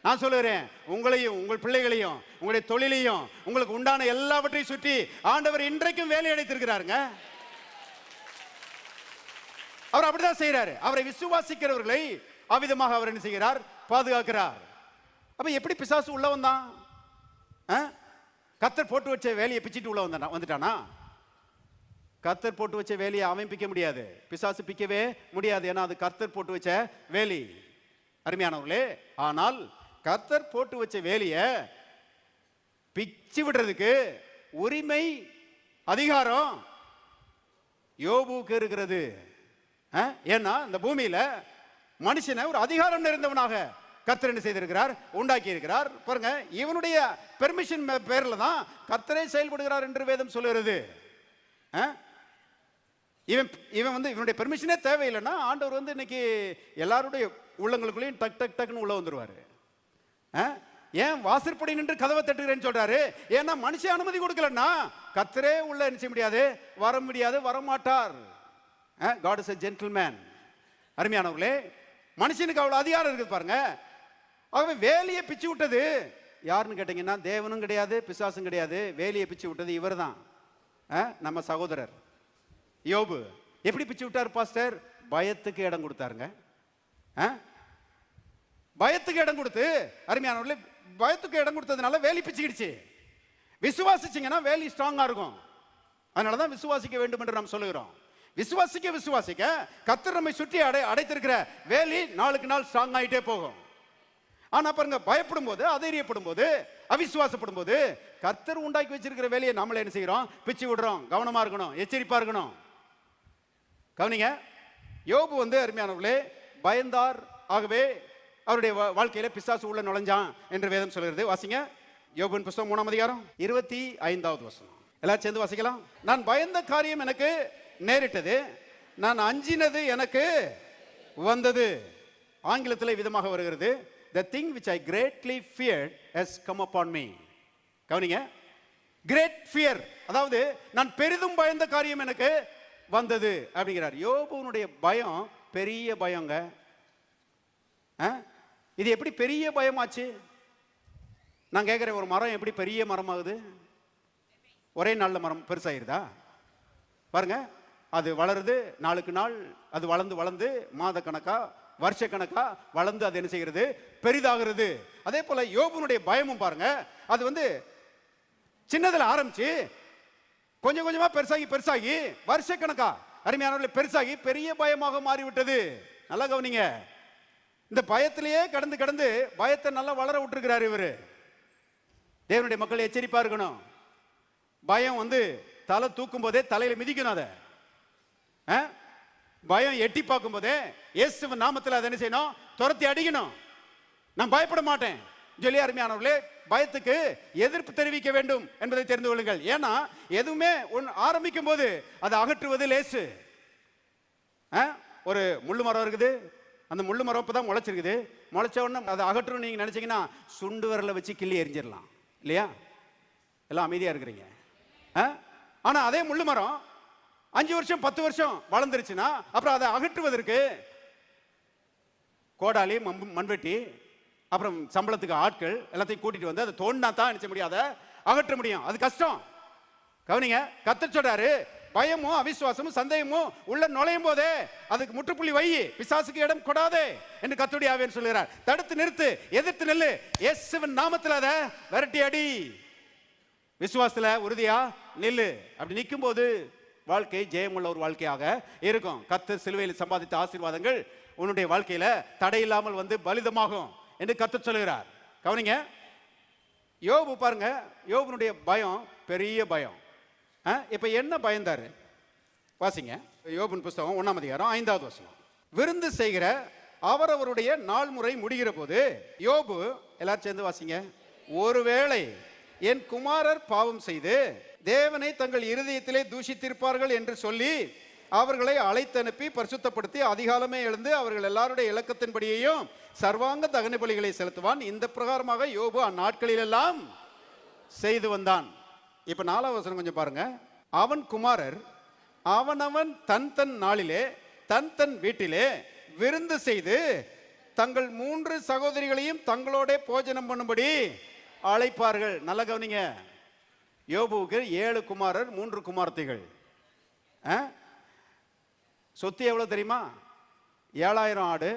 நான் சொல்லுகிறேன், உங்களையும் உங்கள் பிள்ளைகளையும் உங்களுடைய தொழிலையும் உங்களுக்கு உண்டான எல்லாவற்றையும் சுற்றி ஆண்டவர் இன்றைக்கும் வேலை அடைத்திருக்கிறாருங்க. அவர் அப்படிதான் செய்யறாரு. அவரை விசுவாசிக்கிறவர்களை அவ்விதமாக அவர் என்ன செய்கிறார், பாதுகாக்கிறார். அப்ப எப்படி பிசாசு உள்ள வந்தான்? கர்த்தர் போட்டு வச்ச வேலையை பிச்சிட்டு உள்ள வந்துட்டானா? கர்த்தர் போட்டு வச்ச வேலையை அவன் பிக்க முடியாது, பிசாசு பிக்கவே முடியாது. ஏன்னா அது கர்த்தர் போட்டு வச்ச வேலி. அருமையானவர்களே, ஆனால் கர்த்தர் போட்டு வச்ச வேலையை பிச்சு விடுறதுக்கு உரிமை அதிகாரம் யோபுவுக்கு இருக்கிறது. ஏன்னா இந்த பூமியில மனுஷனை ஒரு அதிகாரம் நிறைந்தவனாக கர்த்தர் என்ன செய்திருக்கிறார், உண்டாக்கி இருக்கிறார். பாருங்க, இவனுடைய பெர்மிஷன் பேர்ல தான் கர்த்தரே செயல்படுகிறார் என்று வேதம் சொல்லுகிறது. இவன் வந்து இவனுடைய பெர்மிஷனே தேவையில்லைன்னா ஆண்டவர் வந்து இன்னைக்கு எல்லாருடைய உள்ளங்களுக்குள்ளேயும் டக் டக் டக்னு உள்ள வந்துருவாரு. ஏன் வாசற்படி நின்று கதவை தட்டுகிறேன்னு சொல்றாரு? ஏன்னா மனுஷன் அனுமதி கொடுக்கலன்னா கர்த்தரே உள்ள என்ன செய்ய முடியாது, வர முடியாது, வரமாட்டார். God is a gentleman. அருமையானவர்களே, மனுஷனுக்கு அவ்வளவு அதிகாரம் இருக்குது பாருங்க. ஆகவே வேலையை பிச்சு விட்டது யாருன்னு கேட்டீங்கன்னா தேவனும் கிடையாது, பிசாசும் கிடையாது. வேலையை பிச்சு விட்டது இவர் தான், நம்ம சகோதரர் யோபு. எப்படி பிச்சு விட்டார் பாஸ்டர்? பயத்துக்கு இடம் கொடுத்தாருங்க. பயத்துக்கு இடம் கொடுத்து, அருமையானவர்களே, பயத்துக்கு இடம் கொடுத்ததுனால வேலி பிச்சுக்கிடுச்சு. விசுவாசிச்சீங்கன்னா வேலி ஸ்ட்ராங்கா இருக்கும். அதனாலதான் விசுவாசிக்க வேண்டும் என்று நாம் சொல்லுகிறோம். விசுவாசிக்க விசுவாசிக்க கர்த்தர் நம்மை சுற்றி அடைத்திருக்கிற வேலி நாளுக்கு நாள் ஸ்ட்ராங் ஆகிட்டே போகும். ஆனா பாருங்க, பயப்படும் போது, அதைரியப்படும் போது, அவிசுவாசப்படும் போது கர்த்தர் உண்டாக்கி வச்சிருக்கிற வேலையை நம்மள என்ன செய்யறோம், பிச்சு விடுறோம். கவனமா இருக்கணும், எச்சரிப்பா இருக்கணும். கவனிங்க, யோபு வந்து அருமையானவர்களே பயந்தார். ஆகவே அவருடைய வாழ்க்கையில பிசாசு உள்ள நுழைஞ்சான் என்று வேதம் சொல்கிறது. வாசிங்க, யோபுவின் புஸ்தகம் 3ஆம் அதிகாரம் 25வது வசனம். எல்லாரும் சேர்ந்து வாசிக்கலாம். நான் பயந்த காரியம் எனக்கு நேரிட்டது, நான் அஞ்சினது எனக்கு வந்தது. ஆங்கிலத்தில் விதமாக வருகிறது, the thing which I greatly feared has come upon me. கவனிங்க, great fear, அதாவது நான் பெரிதும் பயந்த காரியம் எனக்கு வந்தது அப்படிங்கிறார். யோபுனுடைய பயம் பெரிய பயங்க. இது எப்படி பெரிய பயமாச்சு? நான் கேட்குறேன், ஒரு மரம் எப்படி பெரிய மரமாகுது? ஒரே நாளில் மரம் பெருசாயிருதா? பாருங்க, அது வளருது, நாளுக்கு நாள் அது வளர்ந்து வளர்ந்து மாத கணக்கா வருஷ கணக்கா வளர்ந்து அது என்ன செய்கிறது? பெரிதாகிறது. அதே போல யோபுனுடைய பயமும் பாருங்க, அது சின்னதில் ஆரம்பிச்சு கொஞ்சம் கொஞ்சமா பெருசாகி பெருசாகி வருஷ கணக்கா அருமையானவர்களே பெருசாகி பெரிய பயமாக மாறிவிட்டது. நல்லா கவனிங்க, இந்த பயத்திலேயே கடந்து கடந்து பயத்தை நல்லா வளர விட்டுருக்கிறார் இவரு. தேவனுடைய மக்கள் எச்சரிப்பா இருக்கணும். பயம் தலை தூக்கும் போதே தலையில மிதிக்கணும். அதை பயம் எட்டி பார்க்கும் போதே இயேசுவின் நாமத்தில் அதை என்ன செய்யணும்? துரத்தி அடிக்கணும். நான் பயப்பட மாட்டேன் சொல்லி அருமையானவர்களே பயத்துக்கு எதிர்ப்பு தெரிவிக்க வேண்டும் என்பதை தெரிந்து கொள்ளுங்கள். ஏன்னா எதுவுமே ஆரம்பிக்கும் போது அதை அகற்றுவது லேசு. ஒரு முள்ளு மரம் இருக்குது, அந்த முள்ளு மரம் இப்பதான் முளைச்சிருக்குது. முளைச்ச உடனே அதை அகற்றணும் நீங்க நினைச்சீங்கன்னா சுண்டு விரலை வச்சு கிள்ளி எரிஞ்சிடலாம் இல்லையா? எல்லாம் அமைதியா இருக்கிறீங்க. ஆனா அதே முள்ளு மரம் 5 வருஷம் 10 வருஷம் வளர்ந்துருச்சுன்னா அப்புறம் அதை அகற்றுவதற்கு கோடாலி மண்வெட்டி அப்புறம் சம்பளத்துக்கு ஆட்கள் எல்லாத்தையும் கூட்டிட்டு வந்து அதை தோண்டினா தான் நினைச்ச முடியாத அகற்ற முடியும். அது கஷ்டம். கவனிங்க, கர்த்தர் சொல்றாரு, பயமும் அவிசுவாசமும் சந்தேகமும் உள்ள நுழையும் போதே அதுக்கு முற்றுப்புள்ளி வை, பிசாசுக்கு இடம் கொடாதே என்று கர்த்தருடைய ஆவியானவர் சொல்கிறார். தடுத்து நிறுத்து, எதிர்த்து நில்லு, இயேசுவின் நாமத்தில் அதை விரட்டி அடி. விசுவாசத்துல உறுதியா நில்லு. அப்படி நிற்கும் போது வாழ்க்கை ஜெயமுள்ள ஒரு வாழ்க்கையாக இருக்கும். கர்த்தர் சிலுவையில் சம்பாதித்த ஆசீர்வாதங்கள் உன்னுடைய வாழ்க்கையில தடையில்லாமல் பலிதமாகும் என்று கர்த்தர் சொல்கிறார். கவனிங்க, யோபு பாருங்க, யோபுனுடைய பயம் பெரிய பயம். இப்ப என்ன பயந்தாரு வாசிங்க. யோபின் புஸ்தகம் 1ஆம் அதிகாரம் 5வது வசனம். விருந்து செய்கிற அவரவருடைய நாள் முறை முடிகிற போது யோபு, எல்லாரும் சேர்ந்து வாசிங்க. ஒருவேளை என் குமாரர் பாவம் செய்து தேவனை தங்கள் இருதயத்திலே தூஷித்திருப்பார்கள் என்று சொல்லி அவர்களை அழைத்தனுப்பி பரிசுத்தப்படுத்தி அதிகாலமே எழுந்து அவர்கள் எல்லாருடைய இலக்கத்தின்படியையும் சர்வாங்க தகன பலிகளை செலுத்துவான். இந்த பிரகாரமாக யோபு அந்நாட்களிலெல்லாம் செய்து வந்தான். இப்ப 4வது வசனம் கொஞ்சம் பாருங்க. அவன் குமாரர் அவனவன் தன் தன் நாளிலே தன் தன் வீட்டிலே விருந்து செய்து தங்கள் 3 சகோதரிகளையும் தங்களோட போஜனம் பண்ணும்படி அழைப்பார்கள். நல்ல கவனிங்க, யோபுவுக்கு 7 குமாரர் 3 குமார்த்திகள். சொத்து எவ்வளவு தெரியுமா? 7000 ஆடு,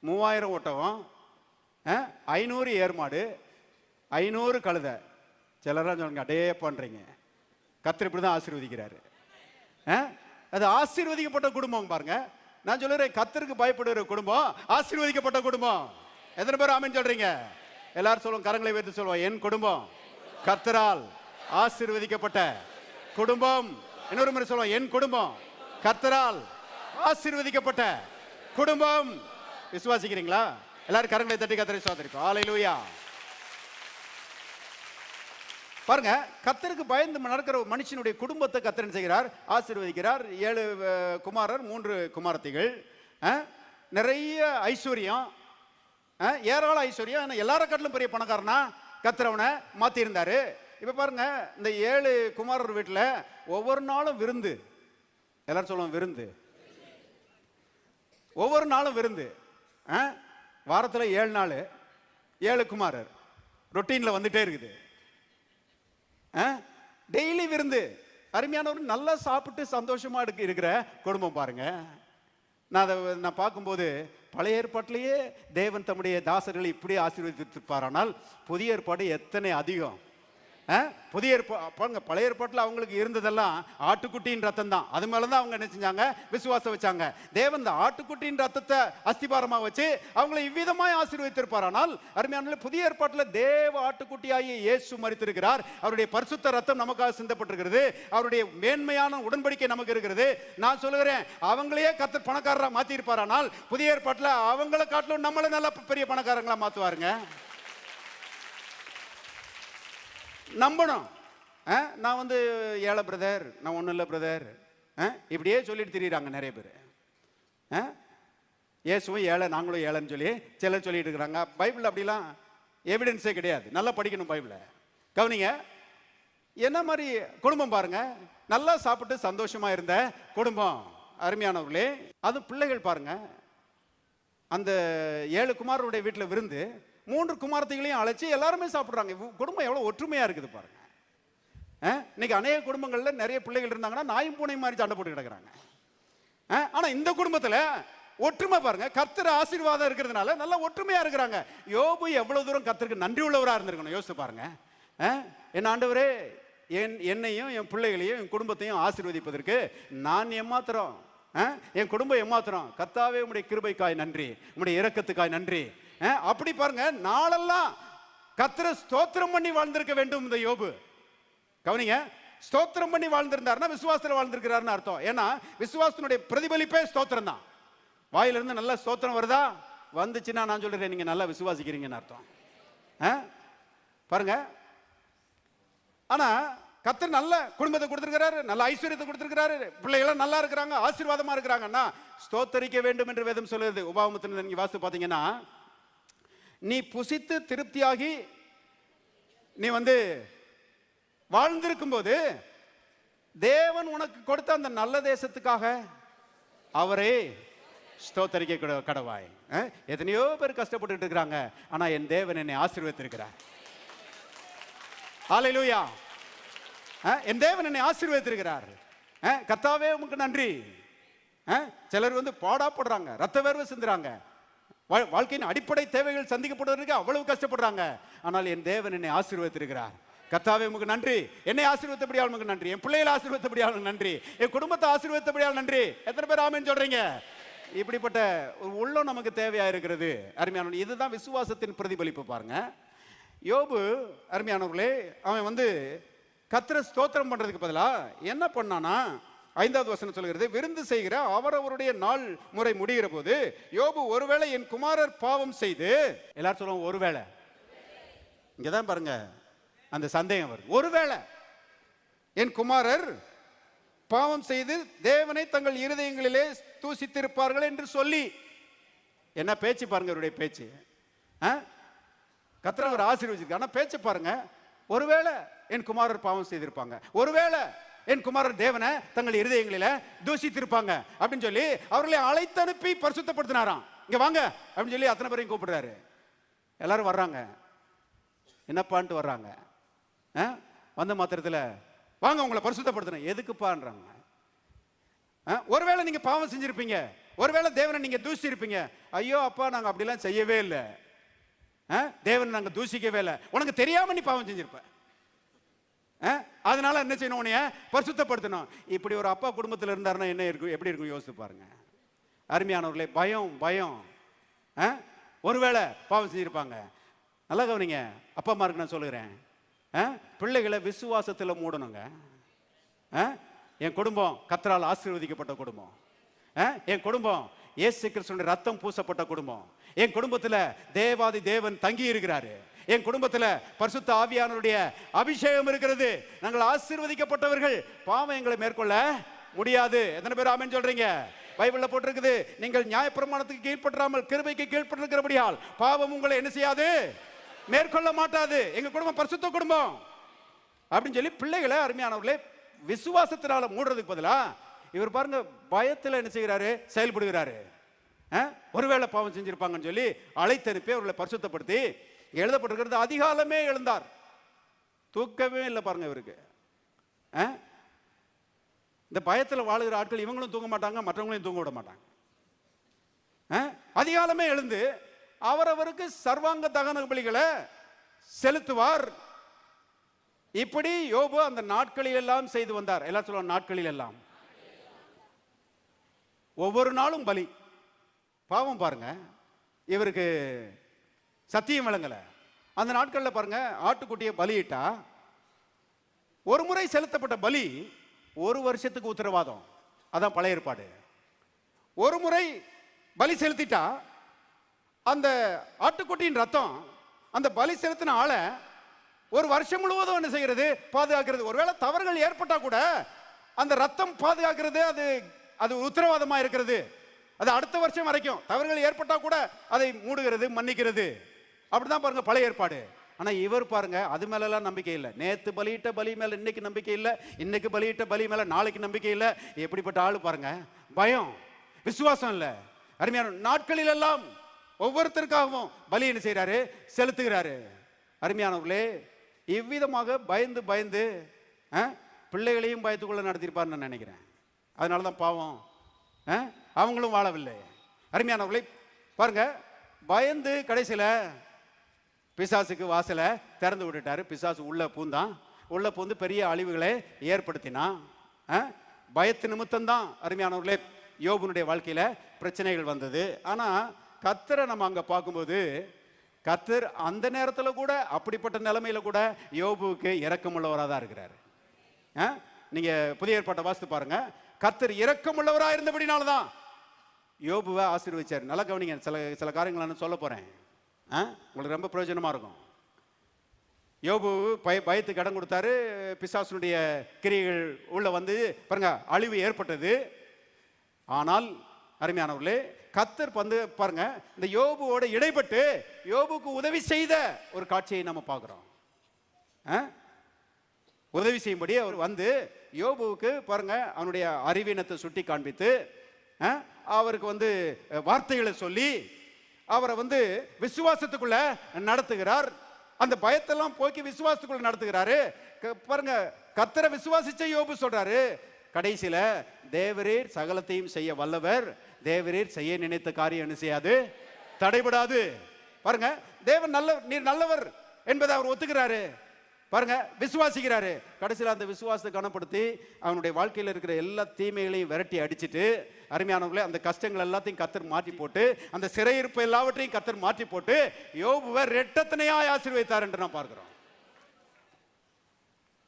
3000 ஒட்டகம், 500 ஏர்மாடு, 500 கழுதை. சிலராக சொல்லுங்க, அடே பண்றீங்க, கர்த்தர் இப்படிதான் ஆசீர்வதிக்கிறாரு. அது ஆசீர்வதிக்கப்பட்ட குடும்பம் பாருங்க. நான் சொல்லுறேன், கர்த்தருக்கு பயப்படுகிற குடும்பம் ஆசீர்வதிக்கப்பட்ட குடும்பம். எத்தனை பேர் ஆமென் சொல்றீங்க? எல்லாரும் சொல்லுவோம், கரங்களை வைத்து சொல்லுவோம், என் குடும்பம் கர்த்தரால் ஆசீர்வதிக்கப்பட்ட குடும்பம். இன்னொரு முறை சொல்லுவோம், என் குடும்பம் கர்த்தரால் ஆசீர்வதிக்கப்பட்ட குடும்பம். விசுவாசிக்கிறீங்களா? எல்லாரும் கரங்களை தட்டி கர்த்தரை ஸ்தோத்திரிப்போம். ஹல்லேலூயா. பாருங்க, கர்த்தருக்கு பயந்து நடக்கிற மனுஷனுடைய குடும்பத்தை கர்த்தர் செய்கிறார், ஆசீர்வதிக்கிறார். 7 குமாரர் 3 குமாரத்திகள், நிறைய ஐஸ்வர்யம், ஏராள ஐஸ்வர்யம். எல்லார காட்டிலும் பெரிய பணக்காரனா கர்த்தர் அவனை மாத்தி இருந்தாரு. இப்ப பாருங்க, இந்த 7 குமாரர் வீட்டில் ஒவ்வொரு நாளும் விருந்து. எல்லாரும் சொல்லுவோம், விருந்து. ஒவ்வொரு நாளும் விருந்து. வாரத்தில் 7 நாள் 7 குமாரர் ரொட்டீன்ல வந்துட்டே இருக்குது. டெய்லி விருந்து. அருமையானவர் நல்லா சாப்பிட்டு சந்தோஷமா இருக்கிற குடும்பம் பாருங்க. நான் பார்க்கும்போது பழைய ஏற்பாட்டிலேயே தேவன் தம்முடைய தாசர்களை இப்படி ஆசீர்வதித்திருப்பார். ஆனால் புதிய ஏற்பாடு எத்தனை அதிகம். புதிய ஏற்பாடு, பழைய ஏற்பாட்டில் அவங்களுக்கு இருந்ததெல்லாம் ஆட்டுக்குட்டியின் ரத்தம் தான். அது மேலதான் அவங்க என்ன செஞ்சாங்க? விசுவாசம் வச்சாங்க. தேவன் இந்த ஆட்டுக்குட்டியின் ரத்தத்தை அஸ்திபாரமா வச்சு அவங்களை இவ்விதமாய் ஆசீர்வதித்திருப்பார். ஆனால் அருமையான புதிய ஏற்பாட்டில் தேவ ஆட்டுக்குட்டியாகிய இயேசு மரித்திருக்கிறார். அவருடைய பரிசுத்த ரத்தம் நமக்காக சிந்தப்பட்டிருக்கிறது. அவருடைய மேன்மையான உடன்படிக்கை நமக்கு இருக்கிறது. நான் சொல்லுகிறேன், அவங்களையே கர்த்தர் பணக்காரரா மாத்தி இருப்பார். ஆனால் புதிய ஏற்பாட்டில் அவங்களை காட்டிலும் நம்மள நல்ல பெரிய பணக்காரங்களா மாத்துவாருங்க. நம்பணும். நான் ஏழை பிரதர், நான் ஒன்றும் இல்லை பிரதர், இப்படியே சொல்லிட்டு திரியிறாங்க நிறைய பேர். இயேசுவும் ஏழை, நாங்களும் ஏழைன்னு சொல்லி சிலர் சொல்லிட்டு இருக்கிறாங்க. பைபிள் அப்படிலாம் எவிடன்ஸே கிடையாது. நல்லா படிக்கணும் பைபிளை. கவனிங்க, என்ன மாதிரி குடும்பம் பாருங்க, நல்லா சாப்பிட்டு சந்தோஷமா இருந்த குடும்பம். அருமையானவர்களே, அது பிள்ளைகள் பாருங்க, அந்த 7 குமாரருடைய வீட்டில் விருந்து, 3 குமாரத்தைகளையும் அழைச்சி எல்லாருமே சாப்பிட்றாங்க. குடும்பம் எவ்வளோ ஒற்றுமையாக இருக்குது பாருங்க. இன்னைக்கு அநேக குடும்பங்களில் நிறைய பிள்ளைகள் இருந்தாங்கன்னா நாயும் பூனை மாதிரி சண்டை போட்டு கிடக்குறாங்க. ஆனால் இந்த குடும்பத்தில் ஒற்றுமை பாருங்க, கர்த்தர் ஆசீர்வாதம் இருக்கிறதுனால நல்லா ஒற்றுமையா இருக்கிறாங்க. யோபு எவ்வளவு தூரம் கர்த்தருக்கு நன்றி உள்ளவராக இருந்திருக்கணும் யோசிச்சு பாருங்க. என் ஆண்டவரே, என்னையும் என் பிள்ளைகளையும் என் குடும்பத்தையும் ஆசீர்வதிப்பதற்கு நான் ஏமாத்திரம், என் குடும்பம் ஏமாத்திரம். கர்த்தாவே உம்முடைய கிருபைக்காய் நன்றி, உம்முடைய இரக்கத்துக்காய் நன்றி. அப்படி பாருங்க, நாளெல்லாம் கர்த்தரை ஸ்தோத்திரம் பண்ணி வாழ்ந்திருக்க வேண்டும் இந்த யோபு. கவனிங்க, ஸ்தோத்திரம் பண்ணி வாழ்ந்திருந்தாருன்னா விசுவாசத்தில் வாழ்ந்திருக்கிறாருன்னு அர்த்தம். ஏன்னா விசுவாசத்தினுடைய பிரதிபலிப்பே ஸ்தோத்திரம் தான். வாயிலிருந்து நல்ல ஸ்தோத்திரம் வருதா, வந்துச்சுன்னா நான் சொல்றேன் நீங்க நல்லா விசுவாசிக்கிறீங்கன்னு அர்த்தம். பாருங்க, ஆனா கர்த்தர் நல்ல குடும்பத்தை கொடுத்திருக்கிறாரு, நல்ல ஐஸ்வர்யத்தை கொடுத்திருக்கிறாரு, பிள்ளைகள் நல்லா இருக்கிறாங்க, ஆசீர்வாதமா இருக்கிறாங்கன்னா ஸ்தோத்தரிக்க வேண்டும் என்று வேதம் சொல்லுது. உபாகமத்தில் நீங்க வாசித்து பாத்தீங்கன்னா, நீ புசித்து திருப்தியாகி நீ வாழ்ந்திருக்கும் போது தேவன் உனக்கு கொடுத்த அந்த நல்ல தேசத்துக்காக அவரே ஸ்தோத்தரிக்க கடவாய். எத்தனையோ பேர் கஷ்டப்பட்டு இருக்கிறாங்க, ஆனா என் தேவன் என்னை ஆசீர்வதித்திருக்கிறார். ஹல்லேலூயா. என் தேவன் என்னை ஆசீர்வதித்திருக்கிறார். கர்த்தாவே உமக்கு நன்றி. சிலர் பாடாப்படுறாங்க, ரத்த வேர்வை சிந்துறாங்க, வாழ்க்கையின் அடிப்படை தேவைகள் சந்திக்கப்படுவதற்கு அவ்வளவு கஷ்டப்படுறாங்க. ஆனால் என் தேவன் என்னை ஆசீர்வதித்திருக்கிறார். கர்த்தாவே உமக்கு நன்றி. என்னை ஆசீர்வதித்தபடியால் உமக்கு நன்றி, என் பிள்ளைகளை ஆசீர்வதித்தபடியால் நன்றி, என் குடும்பத்தை ஆசீர்வதித்தபடியால் நன்றி. எத்தனை பேர் ஆமென் சொல்றீங்க? இப்படிப்பட்ட ஒரு உள்ளம் நமக்கு தேவையா இருக்கிறது. அருமையான, இதுதான் விசுவாசத்தின் பிரதிபலிப்பு. பாருங்க, யோபு அருமையானவர்களே, அவன் கர்த்தரை ஸ்தோத்திரம் பண்றதுக்கு பதிலா என்ன பண்ணானா, 5வது வசனம் சொல்கிறது, விருந்து செய்கிற அவரவருடைய நாள் முறை முடிகிற போது யோபு, ஒருவேளை என் குமாரர் பாவம் செய்து, எல்லாரும் சொல்லுவாங்க ஒருவேளை, இங்கதான் பாருங்க அந்த சந்தேகம் வருது. ஒருவேளை என் குமாரர் பாவம் செய்து தேவனை தங்கள் இருதயங்களிலே தூசித்திருப்பார்கள் என்று சொல்லி, என்ன பேச்சு பாருங்க அவருடைய பேச்சு. கர்த்தர் அவர் ஆசீர்வதிச்சிருக்கார், ஆனா பேச்சு பாருங்க. ஒருவேளை என் குமாரர் பாவம் செய்திருப்பாங்க, ஒருவேளை என் குமாரர் தேவனை தங்கள் இருதயங்களில தூசித்திருப்பாங்க அப்படின்னு சொல்லி அவர்களை அழைத்து அனுப்பி பரிசுத்தப்படுத்தினாராம். இங்க வாங்க அப்படின்னு சொல்லி அத்தனை பேரையும் கூப்பிடுறாரு. எல்லாரும் வர்றாங்க, என்னப்பான்ட்டு வர்றாங்க. வந்த மாத்திரத்தில் வாங்க உங்களை பரிசுத்தப்படுத்தின, எதுக்குப்பான்றாங்க. ஒருவேளை நீங்க பாவம் செஞ்சிருப்பீங்க, ஒருவேளை தேவனை நீங்க தூசிருப்பீங்க. ஐயோ அப்பா, நாங்க அப்படிலாம் செய்யவே இல்லை, தேவனை நாங்க தூசிக்கவே இல்லை. உனக்கு தெரியாம நீ பாவம் செஞ்சிருப்ப, அதனால என்ன செய்யணும், உன்னைய பரிசுத்தப்படுத்தணும். இப்படி ஒரு அப்பா குடும்பத்தில் இருந்தாருன்னா என்ன இருக்கும், எப்படி இருக்கும் யோசிச்சு பாருங்க. அருமையானவர்களே, பயம் பயம். ஒருவேளை பாவம் செஞ்சிருப்பாங்க. நல்லா கவனிங்க, அப்பா அம்மாருக்கு நான் சொல்லுகிறேன், பிள்ளைகளை விசுவாசத்தில் மூடணுங்க. என் குடும்பம் கர்த்தரால் ஆசீர்வதிக்கப்பட்ட குடும்பம், என் குடும்பம் இயேசு கிறிஸ்துவின் ரத்தம் பூசப்பட்ட குடும்பம், என் குடும்பத்தில் தேவாதி தேவன் தங்கி இருக்கிறாரு, என் குடும்பத்தில் பரிசுத்த ஆவியானவருடைய அபிஷேகம் இருக்கிறது, நாங்கள் ஆசீர்வதிக்கப்பட்டவர்கள், பாவம் எங்களை மேற்கொள்ள முடியாது. எத்தனை பேர் ஆமென் சொல்றீங்க? பைபிள்ல போட்டிருக்குது, நீங்கள் நியாயப்பிரமாணத்துக்கு கீழ்ப்பற்றாமல் கிருபைக்கு கீழ்ப்பட்டிருக்கிறபடியால் பாவம் உங்களை என்ன செய்யாது, மேற்கொள்ள மாட்டாது. எங்க குடும்பம் பரிசுத்த குடும்பம் அப்படின்னு சொல்லி பிள்ளைகளை அருமையானவர்களே விசுவாசத்தினால மூடுறதுக்கு பதிலா இவர் பாருங்க பயத்தில் என்ன செய்கிறாரு, செயல்படுகிறாரு. ஒருவேளை பாவம் செஞ்சிருப்பாங்கன்னு சொல்லி அழைத்து அனுப்பி அவர்களை பரிசுத்தப்படுத்தி, எழுதப்பட்டிருக்கிறது அதிகாலமே எழுந்தார். தூக்கவே இல்லை பாருங்க இவருக்கு. இந்த பயத்தில் வாழுகிற ஆட்கள் இவங்களும் தூங்க மாட்டாங்க, மற்றவங்களையும் தூங்க விட மாட்டாங்க. அதிகாலமே எழுந்து அவரவருக்கு சர்வாங்க தகன பலிகளை செலுத்துவார். இப்படி யோபு அந்த நாட்களில் எல்லாம் செய்து வந்தார். எல்லாம் சொல்லுவாங்க, நாட்களில் எல்லாம், ஒவ்வொரு நாளும் பலி. பாவம் பாருங்க, இவருக்கு சத்தியம் விளங்கல. அந்த நாட்களில் பாருங்க, ஆட்டுக்குட்டியை பலியிட்டா ஒரு முறை செலுத்தப்பட்ட பலி ஒரு வருஷத்துக்கு உத்தரவாதம். அதான் பழைய ஏற்பாடு. ஒரு முறை பலி செலுத்திட்டா அந்த ஆட்டுக்குட்டியின் ரத்தம் அந்த பலி செலுத்தின ஆளை ஒரு வருஷம் முழுவதும் என்ன செய்கிறது, பாதுகாக்கிறது. ஒருவேளை தவறுகள் ஏற்பட்டா கூட அந்த ரத்தம் பாதுகாக்கிறது, அது அது உத்தரவாதமா இருக்கிறது. அது அடுத்த வருஷம் வரைக்கும் தவறுகள் ஏற்பட்டா கூட அதை மூடுகிறது, மன்னிக்கிறது. அப்படிதான் பாருங்க பழைய ஏற்பாடு. ஆனா இவர் பாருங்க, அது மேல எல்லாம் நம்பிக்கை இல்லை. நேத்து பலியிட்ட பலி மேல இன்னைக்கு நம்பிக்கை இல்லை, இன்னைக்கு பலியிட்ட பலி மேல நாளைக்கு நம்பிக்கை இல்லை. எப்படிப்பட்ட ஆளு பாருங்க, பயம், விசுவாசம் இல்லை. அருமையான நாட்களில் எல்லாம் ஒவ்வொருத்தருக்காகவும் பலி என்ன செய்யறாரு, செலுத்துகிறாரு. அருமையானவர்களே, இவ்விதமாக பயந்து பயந்து பிள்ளைகளையும் பயத்துக்குள்ள நடத்திருப்பார்னு நான் நினைக்கிறேன். அதனாலதான் பாவம் அவங்களும் வாழவில்லை. அருமையானவர்களே பாருங்க, பயந்து கடைசியில பிசாசுக்கு வாசலை திறந்து விட்டுட்டாரு. பிசாசு உள்ள பூந்தான். உள்ள பூந்து பெரிய அழிவுகளை ஏற்படுத்தினான். பயத்து நிமித்தம்தான் அருமையானவர்களே யோபுனுடைய வாழ்க்கையில பிரச்சனைகள் வந்தது. ஆனா கர்த்தரை நம்ம அங்க பார்க்கும்போது, கர்த்தர் அந்த நேரத்தில் கூட, அப்படிப்பட்ட நிலைமையில கூட யோபுவுக்கு இரக்கமுள்ளவராக தான் இருக்கிறாரு. நீங்க புதிய ஏற்பாட்டை வாசித்து பாருங்க. கர்த்தர் இரக்கமுள்ளவராக இருந்தபடினால்தான் யோபுவை ஆசீர்வதிச்சார். நல்லா கவனிங்க, சில காரியங்களை நான் சொல்ல போறேன், உங்களுக்கு ரொம்ப பிரயோஜனமா இருக்கும். யோபு பயத்துக்கு இடம் கொடுத்தாரு. பிசாசுனுடைய கிரியைகள் உள்ள வந்து பாருங்க அழிவு ஏற்பட்டது. ஆனால் அருமையானவர்களே, கர்த்தர் வந்து பாருங்க இந்த யோபுவோட இடைப்பட்டு யோபுக்கு உதவி செய்த ஒரு காட்சியை நம்ம பார்க்கிறோம். உதவி செய்யும்படி அவர் வந்து யோபுவுக்கு பாருங்க அவனுடைய அறிவீனத்தை சுட்டி காண்பித்து அவருக்கு வந்து வார்த்தைகளை சொல்லி அவரை வந்து விசுவாசத்துக்குள்ள நடத்துகிறார். அந்த பயத்தெல்லாம் போக்கி விசுவாசத்துக்குள்ள நடத்துகிறாரு. பாருங்க, கர்த்தரை விசுவாசிச்ச யோபு சொல்றாரு, கடைசியில தேவரீர் சகலத்தையும் செய்ய வல்லவர், தேவரீர் செய்ய நினைத்த காரியம் என்ன செய்யாது, தடைபடாது. பாருங்க, தேவன் நீர் நல்லவர் என்பதை அவர் ஒத்துக்கிறாரு. பாருங்க, விசுவாசிக்கிறாரு. கடைசியில் அந்த விசுவாசத்தை கனப்படுத்தி அவனுடைய வாழ்க்கையில் இருக்கிற எல்லா தீமைகளையும் விரட்டி அடிச்சுட்டு, அருமையானவர்களே, அந்த கஷ்டங்கள் எல்லாத்தையும் கர்த்தர் மாற்றி போட்டு, அந்த சிறையிருப்பு எல்லாவற்றையும் கர்த்தர் மாற்றி போட்டு யோபுவை ரெட்டத்தனையாய் ஆசீர்வதித்தார் என்று நாம் பார்க்கிறோம்.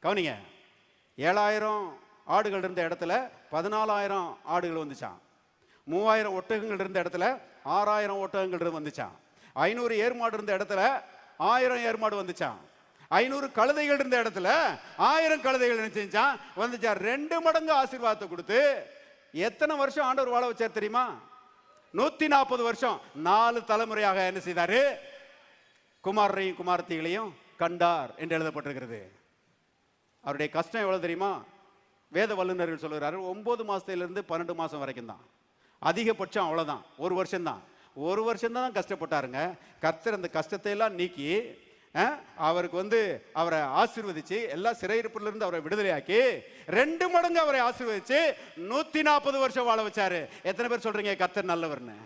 கவனிங்க, 7000 ஆடுகள் இருந்த இடத்துல 14,000 ஆடுகள் வந்துச்சான். 3000 ஒட்டகங்கள் இருந்த இடத்துல 6000 ஒட்டகங்கள் வந்துச்சான். 500 ஏர்மாடு இருந்த இடத்துல 1000 ஏர்மாடு வந்துச்சான். 500 கழுதைகள் இருந்த இடத்துல 1000 கழுதைகள் நினைச்சான் வந்துச்சா. 2 மடங்கு ஆசீர்வாதத்தை கொடுத்து எத்தனை வருஷம் ஆண்டவர் வாழ வச்சார் தெரியுமா? 140 வருஷம். 4 தலைமுறையாக என்ன செய்தாரு? குமாரரையும் குமாரத்திகளையும் கண்டார் என்று எழுதப்பட்டிருக்கிறது. அவருடைய கஷ்டம் எவ்வளவு தெரியுமா? வேத வல்லுநர்கள் சொல்லுகிறார்கள் 9 மாசத்திலிருந்து 12 மாசம் வரைக்கும் தான். அதிகபட்சம் அவ்வளவுதான், 1 வருஷம் தான். 1 வருஷம் தான் கஷ்டப்பட்டாருங்க. கர்த்தர் அந்த கஷ்டத்தை எல்லாம் நீக்கி அவருக்கு வந்து அவரை ஆசீர்வதிச்சு எல்லா சிறையிருப்பிலிருந்து அவரை விடுதலையாக்கி 2 மடங்கு அவரை ஆசீர்வதிச்சு 140 வருஷம் வாழ வச்சாரு. எத்தனை பேர் சொல்றீங்க கர்த்தர் நல்லவர்னு?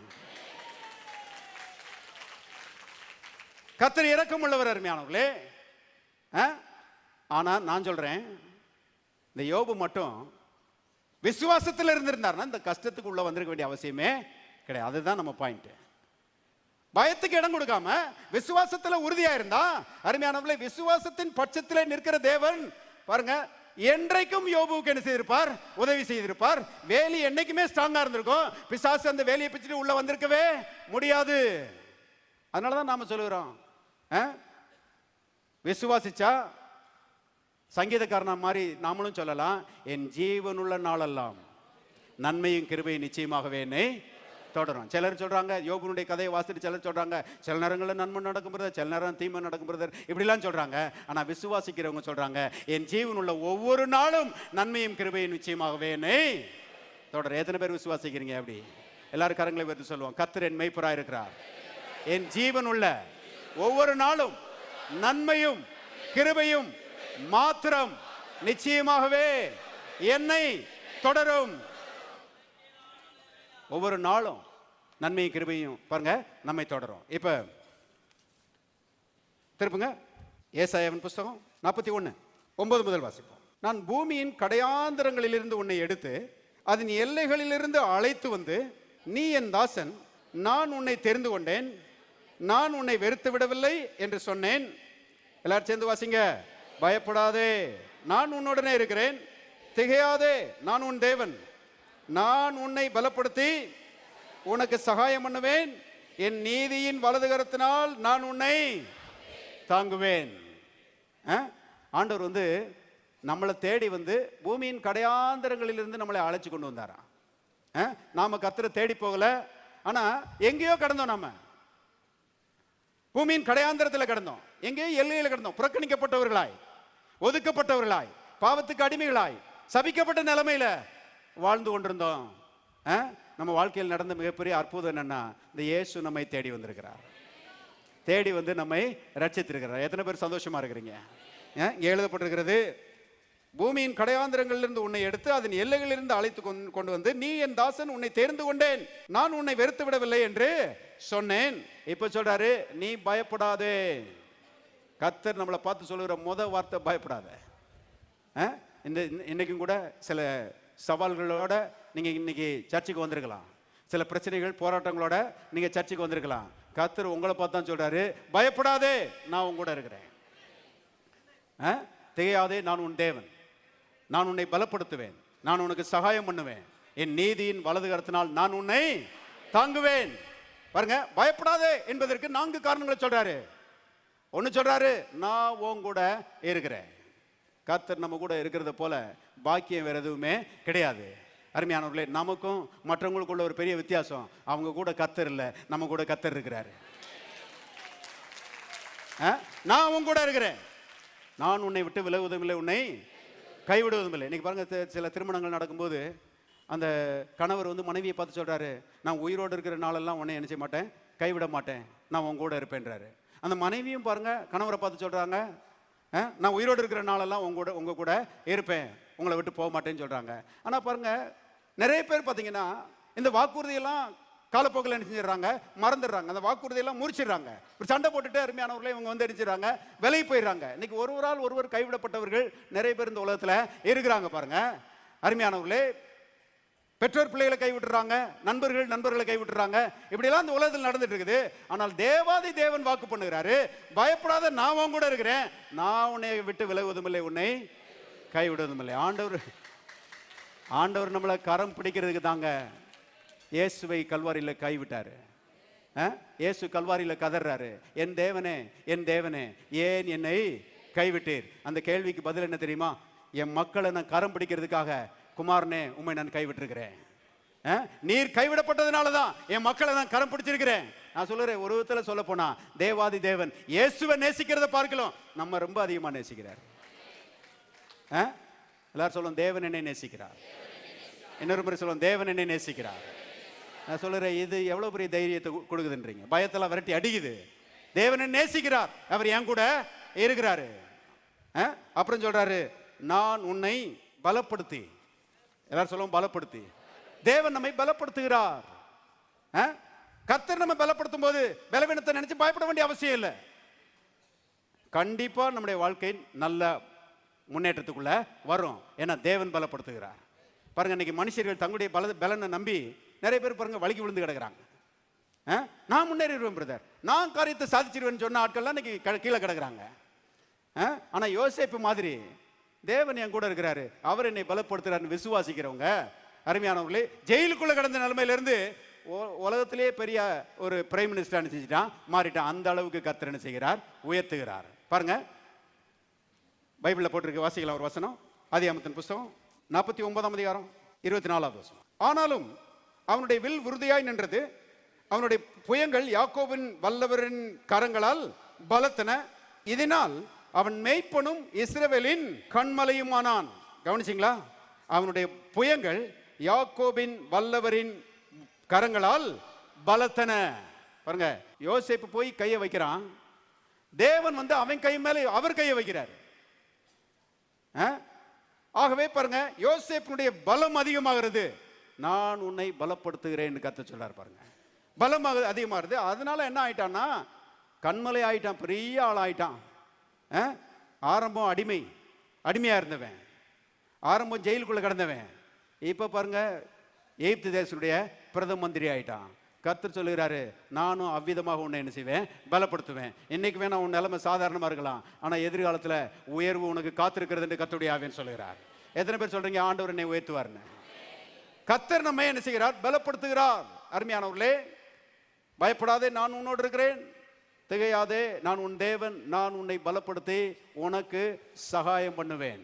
கர்த்தர் இரக்கம் உள்ளவர் அருமையானவர்களே. ஆனா நான் சொல்றேன், இந்த யோபு மட்டும் விசுவாசத்தில் இருந்திருந்தாருன்னா இந்த கஷ்டத்துக்கு உள்ள வந்திருக்க வேண்டிய அவசியமே கிடையாது. அதுதான் நம்ம பாயிண்ட். பயத்துக்கு இடம் கொடுக்காம விசுவாசத்துல உறுதியா இருந்தா, அருமையானவர்களே, விசுவாசத்தின் பட்சத்திலே நிற்கிற தேவன் பாருங்க என்றைக்கும் யோபுவுக்கு என்ன செய்திருப்பார்? உதவி செய்திருப்பார். வேலி என்னைக்குமே ஸ்ட்ராங்கா இருந்திருக்கும். பிசாசு அந்த வேலியை பிடிச்சிட்டு உள்ள வந்திருக்கவே முடியாது. அதனாலதான் நாம சொல்லுகிறோம், விசுவாசிச்சா சங்கீதக்காரனா மாதிரி நாமளும் சொல்லலாம், என் ஜீவனுள்ள நாளெல்லாம் நன்மையும் கிருபையும் நிச்சயமாகவே என்னை தொடரும். சிலர் சொல்றாங்க, யோபுனுடைய கதையை வாசிட்டு சிலர் சொல்றாங்க, சில நேரங்களில் நன்மை நடக்கும் பிரதர், சில நேரம் தீமை நடக்கும் பிரதர், இப்படிலாம் சொல்றாங்க. ஆனா விசுவாசிக்கிறவங்க சொல்றாங்க, என் ஜீவனுள்ள ஒவ்வொரு நாளும் நன்மையும் கிருபையும் நிச்சயமாகவே என்னை தொடரும். எத்தனை பேர் விசுவாசிக்கிறீங்க? அப்படி எல்லாரும் கரங்களை வைத்து சொல்லுவோம், கர்த்தர் என் மேய்ப்பராய் இருக்கிறார், என் ஜீவனுள்ள ஒவ்வொரு நாளும் நன்மையும் கிருபையும் மாத்திரம் நிச்சயமாகவே என்னை தொடரும். ஒவ்வொரு நாளும் நன்மையும் கிருபையும் பாருங்க நம்மை தொடரும். இப்ப திருப்புங்க ஏசாயாவின் புஸ்தகம் 41:9 முதல் வாசிப்போம். நான் பூமியின் கடையாந்தரங்களிலிருந்து உன்னை எடுத்து அதன் எல்லைகளிலிருந்து அழைத்து வந்து, நீ என் தாசன், நான் உன்னை தெரிந்து கொண்டேன், நான் உன்னை வெறுத்து விடவில்லை என்று சொன்னேன். எல்லாரும் சேர்ந்து வாசிங்க. பயப்படாதே, நான் உன்னுடனே இருக்கிறேன், திகையாதே, நான் உன் தேவன், நான் உன்னை பலப்படுத்தி உனக்கு சகாயம் பண்ணுவேன், என் நீதியின் வலதுகரத்தினால் நான் உன்னை தாங்குவேன். ஆண்டவர் வந்து நம்மளை தேடி வந்து பூமியின் கடையாந்தரங்களிலிருந்து நம்மளை அழைச்சு கொண்டு வந்தாராம். நாம கர்த்தரை தேடி போகல, ஆனா எங்கேயோ கடந்தோம். நாம பூமியின் கடையாந்தரத்தில் கடந்தோம், எங்கேயோ எல்லையில் கடந்தோம், புறக்கணிக்கப்பட்டவர்களாய், ஒதுக்கப்பட்டவர்களாய், பாவத்துக்கு அடிமைகளாய், சபிக்கப்பட்ட நிலைமையில வாழ்ந்து கொண்டிருந்தோம். நம்ம வாழ்க்கையில் நடந்த மிகப்பெரிய அற்புதம் என்னன்னா, இந்த இயேசு நம்மை தேடி வந்திருக்கிறார். தேடி வந்து நம்மை ரட்சித்திருக்கிறார். எத்தனை பேர் சந்தோஷமா இருக்கிறீங்க? இங்கே எழுதப்பட்டிருக்கிறது, பூமியின் கடையாந்திரங்களிலிருந்து உன்னை எடுத்து அதன் எல்லைகளிலிருந்து அழைத்து கொண்டு வந்து, நீ என் தாசன், உன்னை தேர்ந்து கொண்டேன், நான் உன்னை வெறுத்து விடவில்லை என்று சொன்னேன். இப்ப சொல்றாரு, நீ பயப்படாதே. கர்த்தர் நம்மளை பார்த்து சொல்லுகிற முதல் வார்த்தை பயப்படாத. இன்னைக்கும் கூட சில சவால்களோட நீங்க இன்னைக்கு சர்ச்சுக்கு வந்திருக்கலாம். சில பிரச்சனைகள் போராட்டங்களோட நீங்க சர்ச்சுக்கு வந்திருக்கலாம். கர்த்தர் உங்களை பார்த்து தான் சொல்றாரு, பயப்படாதே, நான் உங்க கூட இருக்கிறேன். திகையாதே, நான் உன் தேவன், நான் உன்னை பலப்படுத்துவேன், நான் உனக்கு சகாயம் பண்ணுவேன், என் நீதியின் வலது கரத்தினால் நான் உன்னை தாங்குவேன். பாருங்க, பயப்படாதே என்பதற்கு 4 காரணங்களை சொல்றாரு. ஒன்னு சொல்றாரு, நான் உன் கூட இருக்கிறேன். கர்த்தர் நம்ம கூட இருக்கிறத போல பாக்கியம் வேற எதுவுமே கிடையாது. அருமையானவர்களே, நமக்கும் மற்றவங்களுக்குள்ள ஒரு பெரிய வித்தியாசம், அவங்க கூட கர்த்தர் இல்லை, நம்ம கூட கர்த்தர் இருக்கிறாரு. நான் உன் கூட இருக்கிறேன், நான் உன்னை விட்டு விலகுவதும் இல்லை, உன்னை கைவிடுவதும் இல்லை. இன்னைக்கு பாருங்க, சில திருமணங்கள் நடக்கும்போது அந்த கணவர் வந்து மனைவியை பார்த்து சொல்றாரு, நான் உயிரோடு இருக்கிற நாளெல்லாம் உன்னை என்ன செய்ய மாட்டேன், கைவிட மாட்டேன், நான் உன் கூட இருப்பேன்றாரு. அந்த மனைவியும் பாருங்க கணவரை பார்த்து சொல்றாங்க, நான் உயிரோடு இருக்கிற நாளெல்லாம் உங்க கூட இருப்பேன், உங்களை விட்டு போக மாட்டேன்னு சொல்றாங்க. ஆனா பாருங்க, நிறைய பேர் பார்த்தீங்கன்னா இந்த வாக்குறுதியெல்லாம் காலப்போக்கில் என்ன செஞ்சிடறாங்க, மறந்துடுறாங்க. அந்த வாக்குறுதியெல்லாம் முறிச்சிடுறாங்க. ஒரு சண்டை போட்டுட்டு அருமையானவர்களே இவங்க வந்து அடிச்சிடறாங்க, விலகி போயிடுறாங்க. இன்னைக்கு ஒருவரால் ஒருவர் கைவிடப்பட்டவர்கள் நிறைய பேர் இந்த உலகத்தில் இருக்கிறாங்க. பாருங்க அருமையானவர்களே, பெற்றோர் பிள்ளைகளை கைவிட்டுறாங்க, நண்பர்களை கைவிட்டுறாங்க. இப்படியெல்லாம் இந்த உலகத்தில் நடந்துட்டு இருக்குது. ஆனால் தேவாதி தேவன் வாக்கு பண்ணுகிறாரு, பயப்படாத, நான் உன் கூட இருக்கிறேன், நான் உன்னை விட்டு விலகுவதும் இல்லை, உன்னை கைவிடுவதும் இல்லை. ஆண்டவர் நம்மளை கரம் பிடிக்கிறதுக்கு தாங்க இயேசுவை கல்வாரியில் கைவிட்டாரு. இயேசு கல்வாரியில் கதறாரு, என் தேவனே, என் தேவனே, ஏன் என்னை கைவிட்டீர்? அந்த கேள்விக்கு பதில் என்ன தெரியுமா? என் மக்களை நான் கரம் பிடிக்கிறதுக்காக குமாரனே உம்மை நான் கைவிட்டிருக்கிறேன். நீர் கைவிடப்பட்டதுனால தான் என் மக்களை நான் கரம் பிடிச்சிருக்கிறேன். நான் சொல்லுறேன், ஒரு விதத்தில் சொல்ல போனா தேவாதி தேவன் இயேசுவை நேசிக்கிறத பார்க்கலாம் நம்ம ரொம்ப அதிகமாக நேசிக்கிறார். எல்லாரும் சொல்லுவோம், தேவன் என்னை நேசிக்கிறார். இன்னொரு முறை சொல்லுவோம், தேவன் என்னை நேசிக்கிறார். நான் சொல்லுறேன், இது எவ்வளவு பெரிய தைரியத்தை கொடுக்குதுன்றீங்க. பயத்தெல்லாம் விரட்டி அடிக்குது. தேவனை நேசிக்கிறார், அவர் என் கூட இருக்கிறாரு. அப்புறம் சொல்றாரு, நான் உன்னை பலப்படுத்தி. எல்லாரும் சொல்லுவோம், பலப்படுத்தி. தேவன் நம்மை பலப்படுத்துகிறார். கர்த்தர் நம்ம பலப்படுத்தும் போது பலவீனத்தை நினைச்சு பயப்பட வேண்டிய அவசியம் இல்லை. கண்டிப்பா நம்முடைய வாழ்க்கை நல்ல முன்னேற்றத்துக்குள்ள வரும். ஏன்னா தேவன் பலப்படுத்துகிறார். பாருங்க, இன்னைக்கு மனுஷர்கள் தங்களுடைய பலனை நம்பி நிறைய பேர் பாருங்க வலிக்கு விழுந்து கிடக்குறாங்க. நான் முன்னேறிடுவேன் பிரதர், நான் காரியத்தை சாதிச்சிருவேன் சொன்ன ஆட்கள்லாம் இன்னைக்கு கீழே கிடக்குறாங்க. ஆனா யோசேப்பு மாதிரி தேவன் என் கூட இருக்கிறாரு, அவர் என்னை பலப்படுத்துறாருன்னு விசுவாசிக்கிறவங்க அருமையானவர்களே, ஜெயிலுக்குள்ள கிடந்த நிலைமையிலிருந்து உலகத்திலேயே பெரிய ஒரு பிரைம் மினிஸ்டர் செஞ்சுட்டான், மாறிட்டான். அந்த அளவுக்கு கர்த்தர் என்ன செய்கிறார், உயர்த்துகிறார். பாருங்க, பைபிளில் போட்டிருக்க வாசிக்கலாம் ஒரு வசனம். ஆதியாகமத்தின் புஸ்தகம் 49ஆம் அதிகாரம் 24வது வசனம். ஆனாலும் அவனுடைய வில் உறுதியாய் நின்றது, அவனுடைய புயங்கள் யாக்கோபின் வல்லவரின் கரங்களால் பலத்தன, இதனால் அவன் மேய்ப்பனும் இஸ்ரவேலின் கண்மலையுமானான். கவனிச்சிங்களா? அவனுடைய புயங்கள் யாக்கோபின் வல்லவரின் கரங்களால் பலத்தன. பாருங்க, யோசேப்பு போய் கையை வைக்கிறான், தேவன் வந்து அவன் கை மேல அவர் கையை வைக்கிறார். ஆகவே பாருங்க, யோசேப்பினுடைய பலம் அதிகமாகிறது. நான் உன்னை பலப்படுத்துகிறேன் கர்த்தர் சொல்றார். பாருங்க, பலம் அதிகமாகிறது. அதனால என்ன ஆயிட்டான்னா, கண்மலை ஆயிட்டான், பெரிய ஆள் ஆயிட்டான். ஆரம்பம் அடிமையா இருந்தவன், ஆரம்பம் ஜெயிலுக்குள்ள கிடந்தவன், இப்ப பாருங்க எகிப்து தேசனுடைய பிரதம மந்திரி ஆயிட்டான். கர்த்தர் சொல்லுகிறாரு, நானும் அவ்விதமாக உன்னை என்ன செய்வேன், பலப்படுத்துவேன். இன்னைக்கு வேணா உன் நிலைமை சாதாரணமா இருக்கலாம், ஆனா எதிர்காலத்துல உயர்வு உனக்கு காத்திருக்கிறது என்று கர்த்தருடைய ஆவியானவர் சொல்லுகிறார். எத்தனை பேர் சொல்றீங்க, ஆண்டவர் என்னை உயர்த்துவார்னு? கர்த்தர் நம்மை என்ன செய்கிறார், பலப்படுத்துகிறார். அருமையானவர்களே, பயப்படாதே, நான் உன்னோடு இருக்கிறேன், திகையாதே, நான் உன் தேவன், நான் உன்னை பலப்படுத்தி உனக்கு சகாயம் பண்ணுவேன்.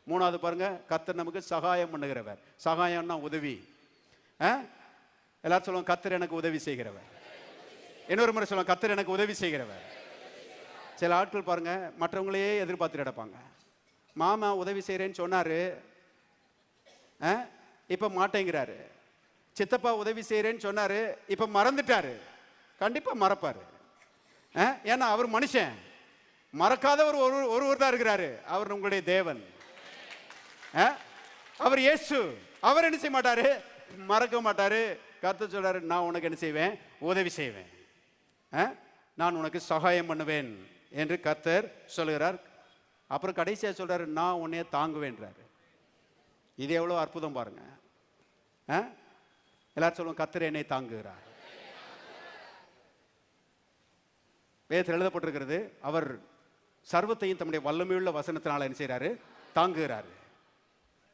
மூணாவது பாருங்க, கர்த்தர் நமக்கு சகாயம் பண்ணுகிறவர். சகாயம்னா உதவி. எல்லாரும் சொல்லுவாங்க, கர்த்தர் எனக்கு உதவி செய்கிறவர். இன்னொரு முறை சொல்லுவாங்க, கர்த்தர் எனக்கு உதவி செய்கிறவர். சில ஆட்கள் பாருங்க, மற்றவங்களையே எதிர்பார்த்துட்டு கிடப்பாங்க. மாமா உதவி செய்கிறேன்னு சொன்னாரு, இப்ப மாட்டேங்கிறாரு. சித்தப்பா உதவி செய்கிறேன்னு சொன்னார், இப்போ மறந்துட்டாரு. கண்டிப்பாக மறப்பார். ஏன்னா அவர் மனுஷன், மறக்காதவர் ஒருவர் தான் இருக்கிறாரு. அவர் உங்களுடைய தேவன், அவர் இயேசு. அவர் என்ன செய்ய மாட்டாரு? மறக்க மாட்டாரு. கர்த்தர் சொல்றாரு, நான் உனக்கு என்ன செய்வேன்? உதவி செய்வேன், நான் உனக்கு சகாயம் பண்ணுவேன் என்று கர்த்தர் சொல்லுகிறார். அப்புறம் கடைசியாக சொல்றாரு, நான் உன்னைய தாங்குவேன்றாரு. இது எவ்வளோ அற்புதம் பாருங்க. எல்லாரும் சொல்லுவோம், கர்த்தர் என்னை தாங்குகிறார். வேதத்தில் எழுதப்பட்டிருக்கிறது, அவர் சர்வத்தையும் தம்முடைய வல்லமையுள்ள வசனத்தினால என்ன செய்கிறாரு? தாங்குகிறாரு.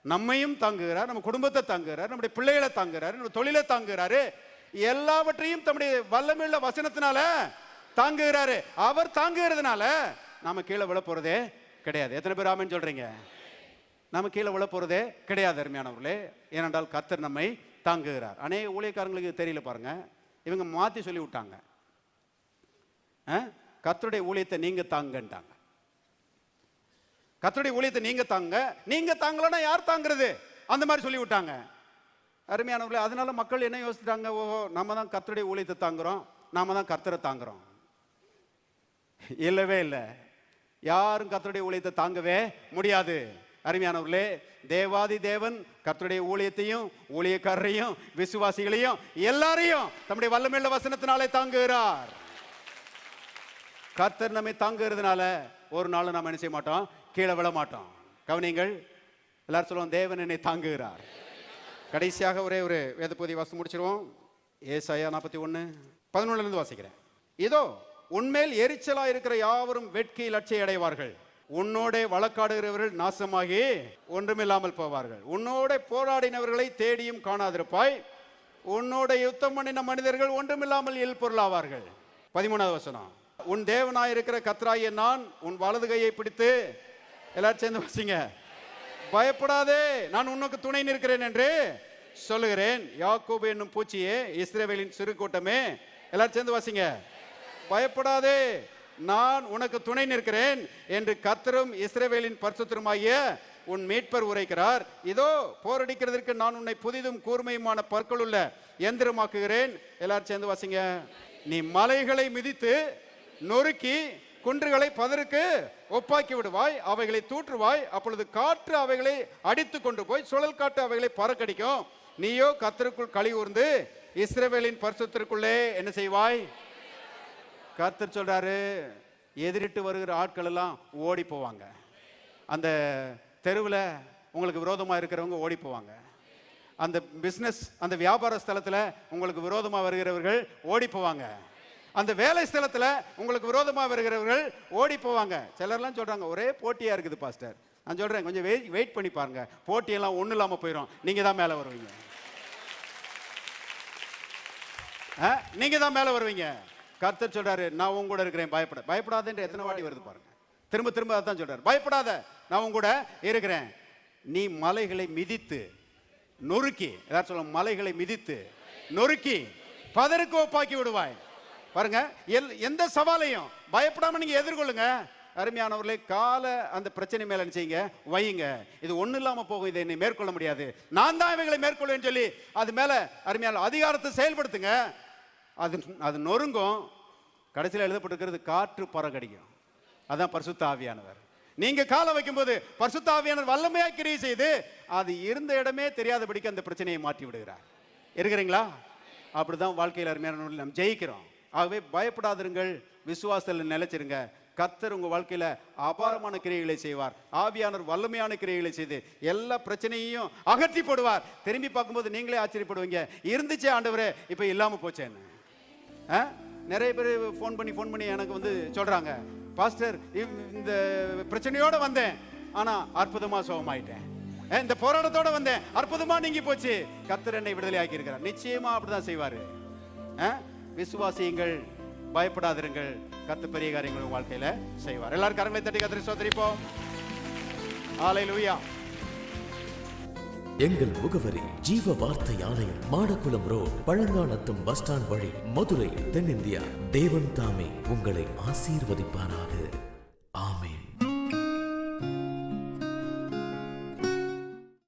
நம்மையும் தாங்குகிறார், நம்ம குடும்பத்தை தாங்குகிறார், நம்முடைய பிள்ளைகளை தாங்குகிறார், நம்ம தொழிலை தாங்குகிறாரு. எல்லாவற்றையும் தம்முடைய வல்லமையுள்ள வசனத்தினால தாங்குகிறாரு. அவர் தாங்குகிறதுனால நாம கீழே விழ போறதே கிடையாது. எத்தனை பேர் ஆமென் சொல்றீங்க? நாம கீழே விழ போறதே கிடையாது அருமையானவர்களே. ஏனென்றால் கர்த்தர் நம்மை தாங்குகிறார். அநேக ஊழியக்காரங்களுக்கு தெரியல பாருங்க, இவங்க மாற்றி சொல்லி விட்டாங்க. கர்த்தருடைய ஊழியத்தை நீங்க தாங்கன்றாங்க. கர்த்தருடைய ஊழியத்தை நீங்க தாங்க, நீங்க தாங்கலன்னா யார் தாங்கிறது? அந்த மாதிரி சொல்லி விட்டாங்க அருமையானவர்களே. அதனால மக்கள் என்ன யோசிச்சாங்க? ஓஹோ, நம்ம தான் கர்த்தருடைய ஊழியத்தை தாங்குறோம், நாம தான் கர்த்தரை தாங்குறோம். இல்லவே இல்லை, யாரும் கர்த்தருடைய ஊழியத்தை தாங்கவே முடியாது அருமையானவர்களே. தேவாதி தேவன் கர்த்தருடைய ஊழியத்தையும் ஊழியக்காரரையும் விசுவாசிகளையும் எல்லாரையும் தம்முடைய வல்லமையுள்ள வசனத்தினாலே தாங்குகிறார். கர்த்தர் நம்மை தாங்குகிறதுனால ஒரு நாள் நாம் என்ன செய்ய மாட்டோம்? கீழே விழ மாட்டோம். கவனிங்கள், எல்லாரும் சொல்லுவோம், தேவன் என்னை தாங்குகிறார். கடைசியாக ஒரே ஒரு வேத பகுதி வாசி முடிச்சிருவோம். ஏசாயா 41:11 வாசிக்கிறேன். இதோ உன்மேல் எரிச்சலா இருக்கிற யாவரும் வெட்கியில் லட்சிய அடைவார்கள். உன்னோட வழக்காடுகிறவர்கள் நாசமாகி ஒன்றுமில்லாமல் போவார்கள். உன்னோட போராடினவர்களை தேடியும் காணாதிருப்பாய். உன்னோட யுத்தம் பண்ணின மனிதர்கள் ஒன்றுமில்லாமல் இல் பொருளாவார்கள். 13வது வசனம், உன் தேவனாயிருக்கிற கர்த்தராகிய நான் உன் வலது கையை பிடித்து, எல்லாரும் சேர்ந்து வாசிங்க, பயப்படாதே, நான் உனக்கு துணை நிற்கிறேன் என்று சொல்லுகிறேன். யாக்கோபு என்னும் பூச்சியே, இஸ்ரவேலின் சிறு கூட்டமே, எல்லாரும் சேர்ந்து வாசிங்க, பயப்படாதே, நான் உனக்கு துணை நிற்கிறேன் என்று கர்த்தரும் இஸ்ரவேலின் பரிசுத்தருமாகிய உன் மீட்பர் உரைக்கிறார். இதோ போரடிக்கிறதற்கு நான் உன்னை புதிதும் கூர்மையுமான பற்களுள்ள எந்திரமாக்குகிறேன். எல்லாரும் சேர்ந்து வாசிங்க, நீ மலைகளை மிதித்து நொறுக்கி குன்றுகளை பதருக்கு ஒப்பாக்கி விடுவாய், அவைகளை தூற்றுவாய். அப்பொழுது காற்று அவைகளை அடித்து கொண்டு போய் சுழல் காற்று அவைகளை பறக்கடிக்கும். நீயோ கர்த்தருக்குள் களி ஊர்ந்து இஸ்ரவேலின் பரிசுத்தருக்குள்ளே என்ன செய்வாய்? கர்த்தர் சொல்றாரு, எதிரிட்டு வருகிற ஆட்கள் எல்லாம் ஓடி போவாங்க. அந்த தெருவில் உங்களுக்கு விரோதமாக இருக்கிறவங்க ஓடி போவாங்க. அந்த பிஸ்னஸ், அந்த வியாபார ஸ்தலத்தில் உங்களுக்கு விரோதமாக வருகிறவர்கள் ஓடி போவாங்க. அந்த வேலை ஸ்தலத்தில் உங்களுக்கு விரோதமாக வருகிறவர்கள் ஓடி போவாங்க. சிலர்லாம் சொல்றாங்க, ஒரே போட்டியா இருக்குது பாஸ்டர். நான் சொல்றேன், கொஞ்சம் வெயிட் பண்ணி பாருங்க, போட்டியெல்லாம் ஒன்றும் இல்லாமல் போயிடும். நீங்க தான் மேலே வருவீங்க, நீங்க தான் மேலே வருவீங்க. கர்த்தர் சொல்றாரு, நான் உங்க கூட இருக்கிறேன், பயப்படாதேன்ற எத்தனை வாட்டி வருது பாருங்க. திரும்ப திரும்ப அதான் சொல்றாரு, பயப்படாத, நான் உங்க கூட இருக்கிறேன். நீ மலைகளை மிதித்து நொறுக்கி, எல்லாரும் சொல்ல, மலைகளை மிதித்து நொறுக்கி பதருக்கு ஒப்பாக்கி விடுவாய். பாருங்க, எந்த சவாலையும் பயப்படாம நீங்க எதிர்கொள்ளுங்க. அருமையானவர்களே, கால அந்த பிரச்சனை மேல செய்யுங்க, வையுங்க. இது ஒண்ணு இல்லாம போகும், இதை என்னை மேற்கொள்ள முடியாது, நான் தான் இவைகளை மேற்கொள்வேன்னு சொல்லி அது மேல அருமையான அதிகாரத்தை செயல்படுத்துங்க. அது நொறுங்கும். கடைசியில் எழுதப்பட்டிருக்கிறது, காற்று பறக்கடிக்கும். அதான் பரிசுத்த ஆவியானவர். நீங்க காலை வைக்கும்போது பரிசுத்த ஆவியானவர் வல்லமையா கிரியை செய்து அது இருந்த இடமே தெரியாதபடிக்கு அந்த பிரச்சனையை மாற்றி விடுகிறார். இருக்கிறீங்களா? அப்படிதான் வாழ்க்கையில் அருமையான நாம் ஜெயிக்கிறோம். ஆகவே பயப்படாதிருங்கள், விசுவாசத்தில் நிலைச்சிருங்க. கர்த்தர் உங்க வாழ்க்கையில அபாரமான கிரியைகளை செய்வார். ஆவியானவர் வல்லமையான கிரியைகளை செய்து எல்லா பிரச்சனையையும் அகற்றி போடுவார். திரும்பி பார்க்கும்போது நீங்களே ஆச்சரியப்படுவீங்க, இருந்துச்சே ஆண்டவரே, இப்ப இல்லாம போச்சேன்னு. நிறைய பேர் ஃபோன் பண்ணி எனக்கு வந்து சொல்றாங்க, பாஸ்டர் இந்த பிரச்சனையோட வந்தேன், ஆனா அற்புதமா சுகமாயிட்டேன். இந்த போராட்டத்தோட வந்தேன், அற்புதமா நீங்கி போச்சு. கர்த்தர் என்னை விடுதலை ஆக்கி இருக்கிறார். நிச்சயமா அப்படிதான் செய்வாரு. விசுவாசியுங்கள், பயப்படாதிருங்கள், கர்த்தர் பெரிய காரியங்கள் வாழ்க்கையில செய்வார். எல்லாரும் கரங்களை தட்டி கர்த்தரை ஸ்தோத்திரிப்போம். ஹல்லேலூயா. எங்கள் முகவரி ஜீவ வார்த்தை ஆலயம், Madakkulam road, Palanganatham bus stand வழி, மதுரை, தென்னிந்தியா. தேவன் தாமே உங்களை ஆசீர்வதிப்பாராக.